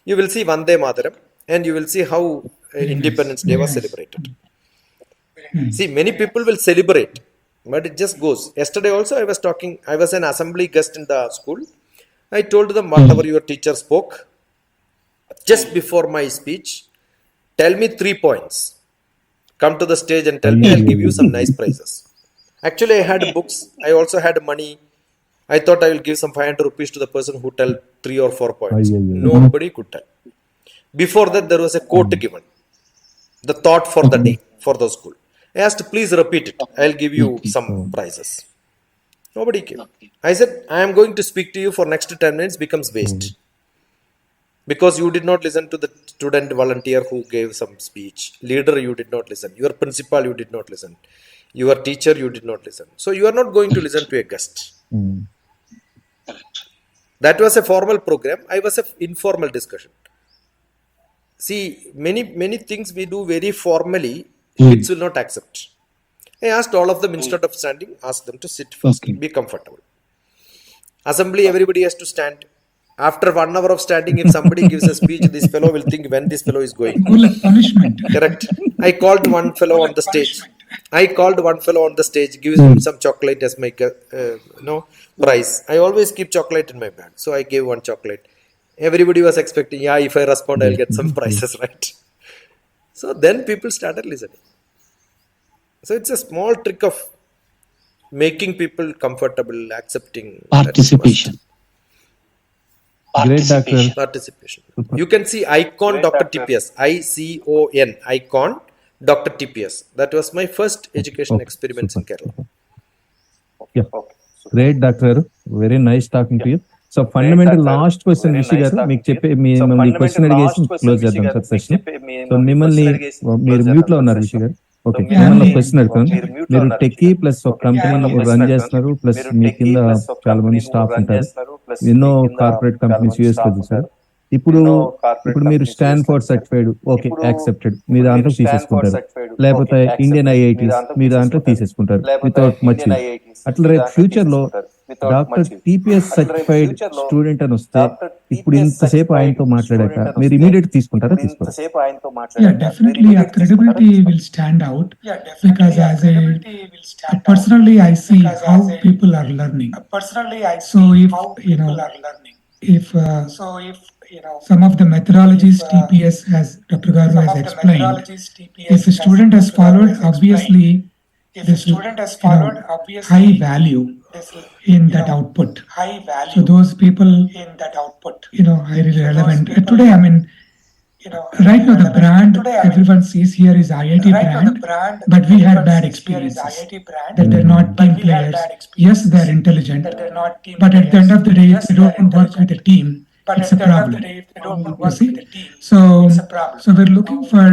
Speaker 2: You will see Vande Mataram and you will see how Independence Day was celebrated. See, many people will celebrate, but it just goes. Yesterday also I was an assembly guest in the school. I told them whatever your teacher spoke, just before my speech, tell me 3 points. Come to the stage and tell me, I'll give you some nice prizes. Actually, I had books. I also had money. I thought I will give some 500 rupees to the person who tell 3 or 4 points. Nobody could tell. Before that, there was a quote given. The thought for the day, for the school. I asked, please repeat it. I'll give you some prizes. Nobody came. I said, I am going to speak to you for next 10 minutes becomes waste. Because you did not listen to the student volunteer who gave some speech. Leader, you did not listen. Your principal, you did not listen. Your teacher, you did not listen. So you are not going to listen to a guest. That was a formal program. I was an informal discussion. See, many things we do very formally, kids will not accept. I asked all of them, instead of standing, ask them to sit first, be comfortable. Assembly, everybody has to stand. After 1 hour of standing, if somebody gives a speech, this fellow will think when this fellow is going.
Speaker 4: Punishment.
Speaker 2: Correct. I called one fellow on the stage. Gives him some chocolate as my prize. I always keep chocolate in my bag. So I gave one chocolate. Everybody was expecting, if I respond, I'll get some prizes, right? So then people started listening. So it's a small trick of making people comfortable, accepting.
Speaker 6: Participation.
Speaker 1: Great, Doctor.
Speaker 2: Participation. You can see icon DrTPS. ICON. Icon DrTPS. That was my first education experiments in Kerala.
Speaker 1: Yeah. Great, Doctor. Very nice talking to you. So fundamental last question, Rishi గారు మీకు చెప్పే మిమ్మల్ని question అడిగేసి close చేద్దాం sir session. So మిమ్మల్ని మీరు mute లో ఉన్నారు రిషి గారు. ఓకే, మిమ్మల్ని క్వశ్చన్ అడుగుతాను. మీరు టెక్కీ ప్లస్ ఒక కంపెనీ రన్ చేస్తున్నారు, ప్లస్ మీ కింద చాలా మంది స్టాఫ్ ఉంటారు. ఎన్నో కార్పొరేట్ కంపెనీస్ యూఎస్ లో చూసారు. ఇప్పుడు మీరు Stanford certified okay accepted me దాంట్లో తీసేసుకుంటారు, లేకపోతే ఇండియన్ ఐఐటీస్ మీ దాంట్లో తీసేసుకుంటారు వితౌట్ మచ్. అట్లా రేపు ఫ్యూచర్ లో డాక్టర్ టిపిఎస్ సర్టిఫైడ్ స్టూడెంట్ అని వస్తే ఇప్పుడు ఇంతసేపు ఆయనతో మాట్లాడాక మీరు ఇమీడియట్ తీసుకుంటారా? తీసుకోండి.
Speaker 4: Yeah, definitely a credibility will stand out because as a personally I see how people are learning. So if some of the methodologies TPS has Dr. Garu has explained, if a student has followed, obviously this high value in that output. So those people highly relevant. Today, I mean, right now the brand everyone sees here is IIT brand, but we had bad experiences that they're not team players. Yes, they're intelligent, but at the end of the day, if they don't work with a team, it's a problem. You see? So we're looking for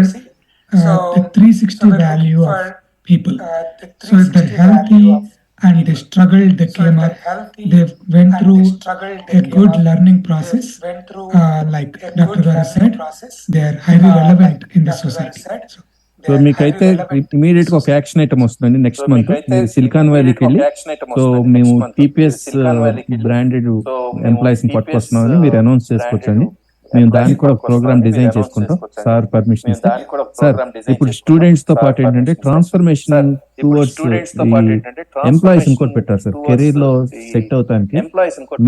Speaker 4: the 360 value of people. So if they're healthy and they struggled, they came up, they went through a good learning process, like Dr. Garu said, they are highly relevant in the society.
Speaker 1: So మీకైతే immediate గా ఒక action item వస్తుందండి next month. మీరు silicon వ్యాలీకి వెళ్ళి so మేము TPS branded employees ని పట్టుకొస్తున్నామని మీరు announce చేసుకోవచ్చండి. మేము దానికి కూడా ప్రోగ్రామ్ డిజైన్ చేసుకుంటాం సార్ పర్మిషన్ ఇస్తే. సార్ ఇప్పుడు స్టూడెంట్స్ తో పాటు ఏంటంటే ట్రాన్స్ఫర్మేషన్ టువర్డ్స్ ఎంప్లాయీస్ ఇంకోటి పెట్టారు సార్. కెరీర్ లో సెట్ అవుతానికి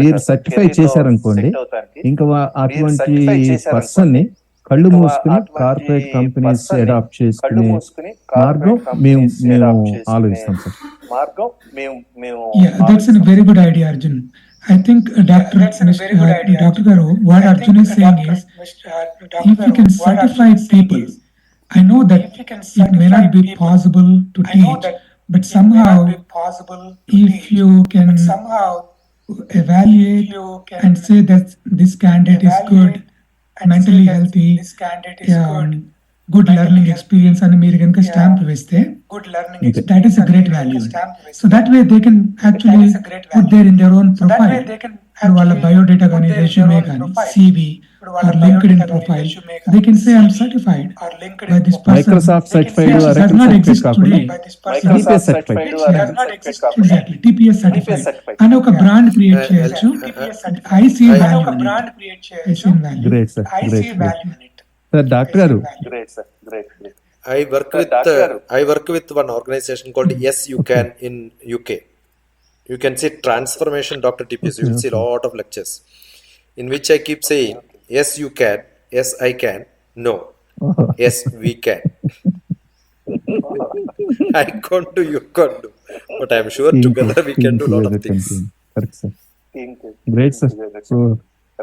Speaker 1: మీరు సర్టిఫై చేశారనుకోండి, ఇంకా అటువంటి పర్సన్ ని కళ్ళు మూసుకుని కార్పొరేట్ కంపెనీస్ అడాప్ట్ చేసుకునే మార్గం మేము ఆలోచిస్తాం sir.
Speaker 4: Yeah, that's a very good idea, Arjun. I think Dr. Garu, what Arjun is saying is, if you can certify people, I know that it may not be possible to teach, but somehow, if you can evaluate and say that this candidate is good, mentally healthy, good learning experience and మీరు కనుక stamp వేస్తే that is a great value. So that way they can actually put there in their own profile, వాళ్ళ biodata కానీ resume కానీ CV or LinkedIn profile, they can say I'm certified by this person.
Speaker 1: Microsoft certified
Speaker 4: does not exist today.
Speaker 1: TPS certified.
Speaker 4: Exactly, TPS certified అని ఒక brand create చేయొచ్చు. I see value in it.
Speaker 1: Great sir, great sir. Doctor గారు,
Speaker 2: I work with one organization called Yes You Can in UK. You can see transformation Dr. TPS. You will see a lot of lectures in which I keep saying yes you can, yes I can, no, yes we can. I can't do, you can't do, but I am sure together we can do a lot of things.
Speaker 1: Great sir. So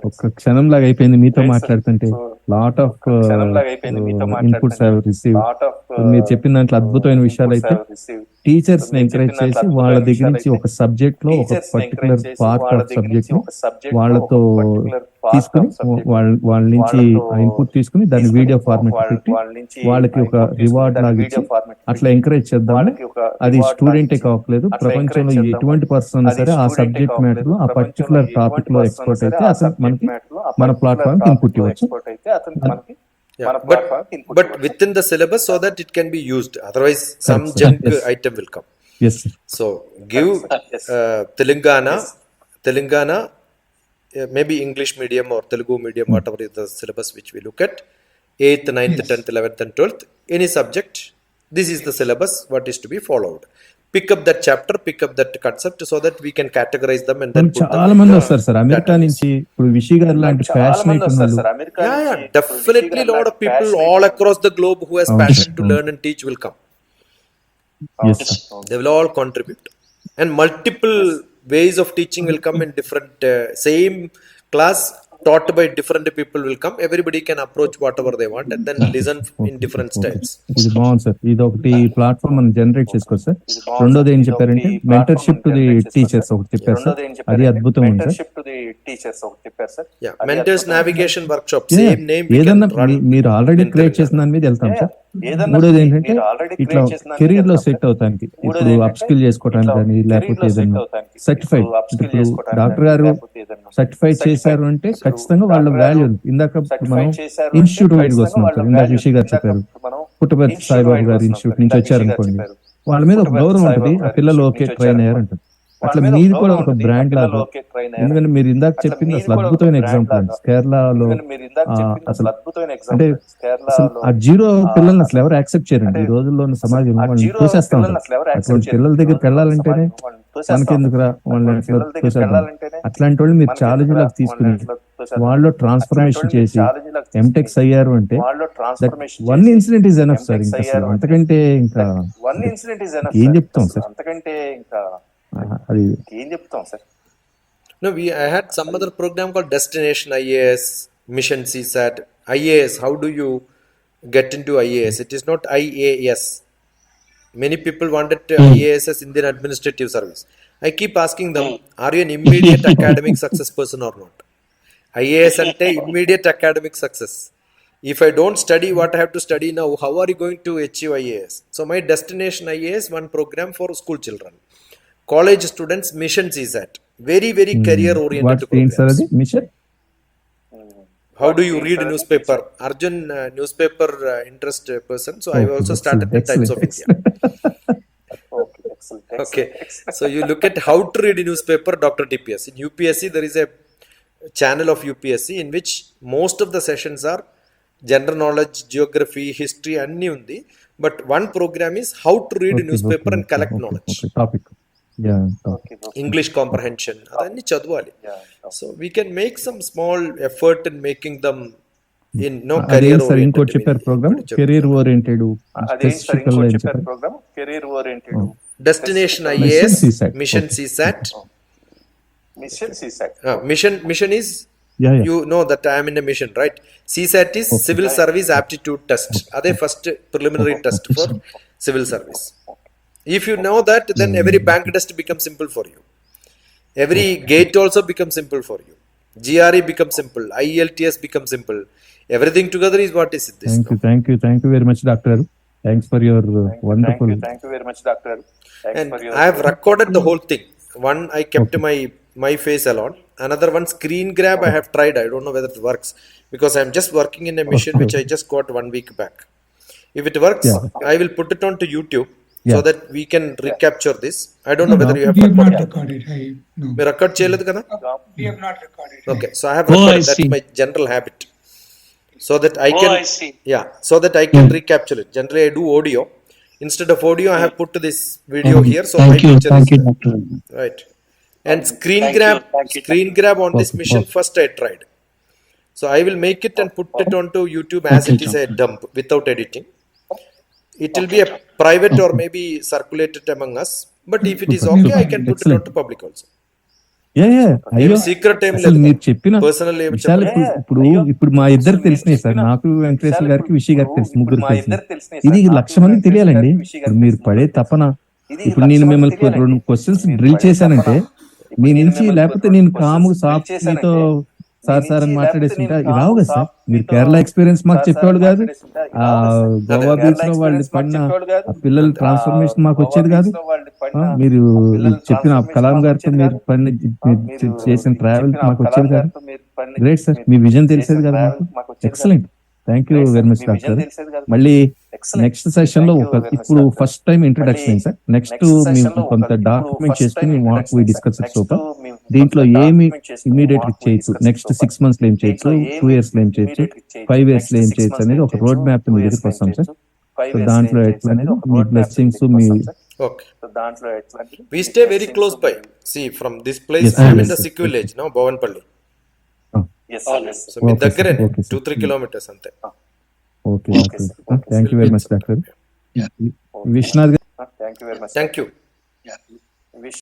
Speaker 1: ఒక క్షణం లాగా అయిపోయింది మీతో మాట్లాడుతుంటే. Lot of inputs have receive. మీరు చెప్పిన దాంట్లో అద్భుతమైన విషయాలు అయితే టీచర్స్ ని ఎంకరేజ్ చేసి వాళ్ళ దగ్గర నుంచి ఒక సబ్జెక్ట్ లో ఒక పర్టికులర్ పార్ట్ ఆఫ్ సబ్జెక్ట్ ని వాళ్ళతో తీసుకుని వాళ్ళ నుంచి ఇన్పుట్ తీసుకుని దాన్ని వీడియో ఫార్మాట్ పెట్టి వాళ్ళకి ఒక రివార్డ్ లాగా ఇచ్చి అట్లా ఎంకరేజ్ చేద్దాం. అది స్టూడెంటే కావట్లేదు, ప్రపంచంలో ఎటువంటి పర్సన్ సరే ఆ సబ్జెక్ట్ మ్యాటర్ లో ఆ పర్టికులర్ టాపిక్ లో ఎక్స్పర్ట్ అయితే అసలు మనకి మన ప్లాట్ఫామ్ కి ఇన్పుట్ ఇవ్వచ్చు.
Speaker 2: Yeah, but within the syllabus so that it can be used. Otherwise, some junk item will come.
Speaker 1: Yes, sir.
Speaker 2: So give Telangana, maybe English medium or Telugu medium, whatever is the syllabus which we look at. 8th, 9th, 10th, 11th, and 12th. Any subject, this is the syllabus. What is to be followed? Pick up that chapter, pick up that concept, so that we can categorize them and then put them.
Speaker 1: చాలా మంది వస్తారు sir America నుంచి. ఇప్పుడు విషి గారు లాంటి passionate ఉన్నారు.
Speaker 2: Yeah, definitely lot of people all across the globe who has passion to learn and teach will come.
Speaker 1: Yes, sir.
Speaker 2: They will all contribute, and multiple ways of teaching will come in different same class taught by different people will come. Everybody can approach whatever they want and then listen in different styles.
Speaker 1: ఇది బాగుంది sir. ఇది ఒకటి platform మనం generate చేసుకోవచ్చు sir. రెండోది ఏం చెప్పారంటే mentorship to the teachers ఒకటి చెప్పారు సార్. అది అద్భుతం ఉంది sir.
Speaker 2: Yeah, mentors navigation workshop, same name.
Speaker 1: ఏదన్నా మీరు ఆల్రెడీ క్రియేట్ చేసిన దాని మీద వెళ్తాం సార్. మూడోది ఏంటంటే ఇట్లా కెరీర్ లో సెట్ అవుతానికి ఇప్పుడు అప్ స్కిల్ చేసుకోవడానికి కానీ లేకపోతే ఏదైనా సర్టిఫైడ్ ఇప్పుడు డాక్టర్ గారు సర్టిఫైడ్ చేశారు అంటే ఖచ్చితంగా వాళ్ళ వాల్యూ ఇందాక మనం ఇన్స్టిట్యూట్ వైడ్ వస్తున్నాం సార్. ఇందాక విషయ్ గారు చెప్పారు పుట్టపర్తి సాయిబాబు గారు ఇన్స్టిట్యూట్ నుంచి వచ్చారనుకోండి, వాళ్ళ మీద ఒక గౌరవం ఉంటుంది, ఆ పిల్లలు ఓకే ట్రైన్ అయ్యారు అంటారు. అట్లా మీది కూడా ఒక బ్రాండ్ లాగా. ఎందుకంటే మీరు ఇందాక చెప్పింది అసలు అద్భుతమైన ఎగ్జాంపుల్ అండి. కేరళలో అసలు అంటే అసలు ఆ జీరో పిల్లల్ని అసలు ఎవరు యాక్సెప్ట్ చేయరండి ఈ రోజుల్లో ఉన్న సమాజం. వాళ్ళని తోసేస్తా ఉంటారు. అటువంటి పిల్లల దగ్గరికి వెళ్ళాలంటేనే మనకెందుకురా వాళ్ళని ఎట్లా తోసేద్దాం. అట్లాంటి వాళ్ళు మీరు ఛాలెంజ్ తీసుకుని వాళ్ళు ట్రాన్స్ఫర్మేషన్ చేసి ఎంటెక్స్ అయ్యారు అంటే one incident is enough sir. ఇంకా అసలు అంతకంటే ఇంకా ఏం చెప్తాం సార్. అది
Speaker 2: No, I had some other program called Destination IAS, Mission CSAT. IAS, how do you get into IAS? It is not IAS. Many people wanted IAS as Indian Administrative Service. I keep asking them, are you an immediate academic success person or not? IAS ante immediate academic success. If I don't study what I have to study now, how are you going to achieve IAS? So my Destination IAS, one program for school children. College students, Mission CSAT. Very, very career oriented programs.
Speaker 1: Mission?
Speaker 2: How do you read newspaper? Arjun, newspaper interest person. So I also started the Times of India. Okay. So you look at how to read a newspaper, DrTPS. In UPSC, there is a channel of UPSC in which most of the sessions are general knowledge, geography, history, and undi. But one program is how to read a newspaper and collect knowledge.
Speaker 1: Topic.
Speaker 2: English comprehension. అదన్నీ చదవాలి. So we can make some small effort in making them in no career oriented.
Speaker 1: ఇంకోటి చెప్పారు program career oriented
Speaker 2: Destination IAS, Mission CSAT. Mission is you know that I am in a mission, right? CSAT is Civil Service Aptitude Test. Ade first preliminary test for civil service. If you know that, then every bank test becomes simple for you. Every gate also becomes simple for you. GRE becomes simple. IELTS becomes simple. Everything together is what is this.
Speaker 1: Thank you very much, Doctor. Thanks for your wonderful.
Speaker 5: Thank you very much, Doctor.
Speaker 2: And I have recorded the whole thing. One, I kept my face alone. Another one, screen grab, I have tried. I don't know whether it works because I'm just working in a mission which I just got 1 week back. If it works, I will put it onto YouTube. So that we can recapture this. I don't know whether you have
Speaker 4: recorded.
Speaker 2: Me record cheyaledu kada?
Speaker 4: We have not recorded.
Speaker 2: Okay, so I have recorded. That's my general habit. So that I can so that I can recapture it. Generally I do audio. Instead of audio I have put this video here, so my picture is there. Right. And screen grab on this mission first I tried. So I will make it and put it onto YouTube as it is a dump without editing. It will be a private or maybe circulated among us. But if it is okay, I can put it onto public also.
Speaker 1: అయ్యో
Speaker 2: secret time
Speaker 1: అసలు మీరు చెప్పిన
Speaker 2: personal
Speaker 1: విషయాలు ఇప్పుడు మా ఇద్దరు తెలిసినాయి sir. నాకు వెంకటేశ్వర గారికి విషయ్ గారికి తెలుసు, ముగ్గురు తెలిసి. ఇది 1,00,000 మందికి తెలియాలండి. ఇప్పుడు మీరు పడే తపన. ఇప్పుడు నేను మిమ్మల్ని 2 క్వశ్చన్స్ డ్రిల్ చేశానంటే మీ నుంచి, లేకపోతే నేను కాము సాఫ్ మీతో సార్ అని మాట్లాడేస్తుంటే రావు కదా సార్. మీరు కేరళ ఎక్స్పీరియన్స్ మాకు చెప్పేవాళ్ళు కాదు, ఆ గోవా బీచ్ లో వాళ్ళు పడిన ఆ పిల్లల ట్రాన్స్ఫర్మేషన్ మాకు వచ్చేది కాదు. మీరు చెప్పిన కలాం గారితో మీరు చేసిన ట్రావెల్ మాకు వచ్చేది కాదు. గ్రేట్ సార్, మీ విజన్ తెలిసేది కదా మాకు. Excellent. Thank you very much doctor. మళ్ళీ నెక్స్ట్ సెషన్ లో ఇప్పుడు first time introduction sir. Next మేము కొంత డాక్యుమెంట్ చేసుకుని వాట్ వి డిస్కస్ సూపర్. దీంట్లో ఏమి ఇమీడియట్ చేయొచ్చు, నెక్స్ట్ 6 months లో ఏం చేయొచ్చు, 2 years లో ఏం చేయొచ్చు, 5 years లో ఏం చేయొచ్చు అనేది ఒక రోడ్ మ్యాప్ మీ దగ్గరికి వస్తాం సార్. సో దాంట్లో ఎట్లా మీ బ్లెస్సింగ్స్ మీ
Speaker 2: we stay very close by. See, from this place I am in the Sikh village now, Bhavanpalli. So మీ దగ్గరే 2-3 kilometers అంతే.
Speaker 1: Okay thank you very much doctor. Viswanath గారు,
Speaker 5: Thank you very much.
Speaker 2: Thank you.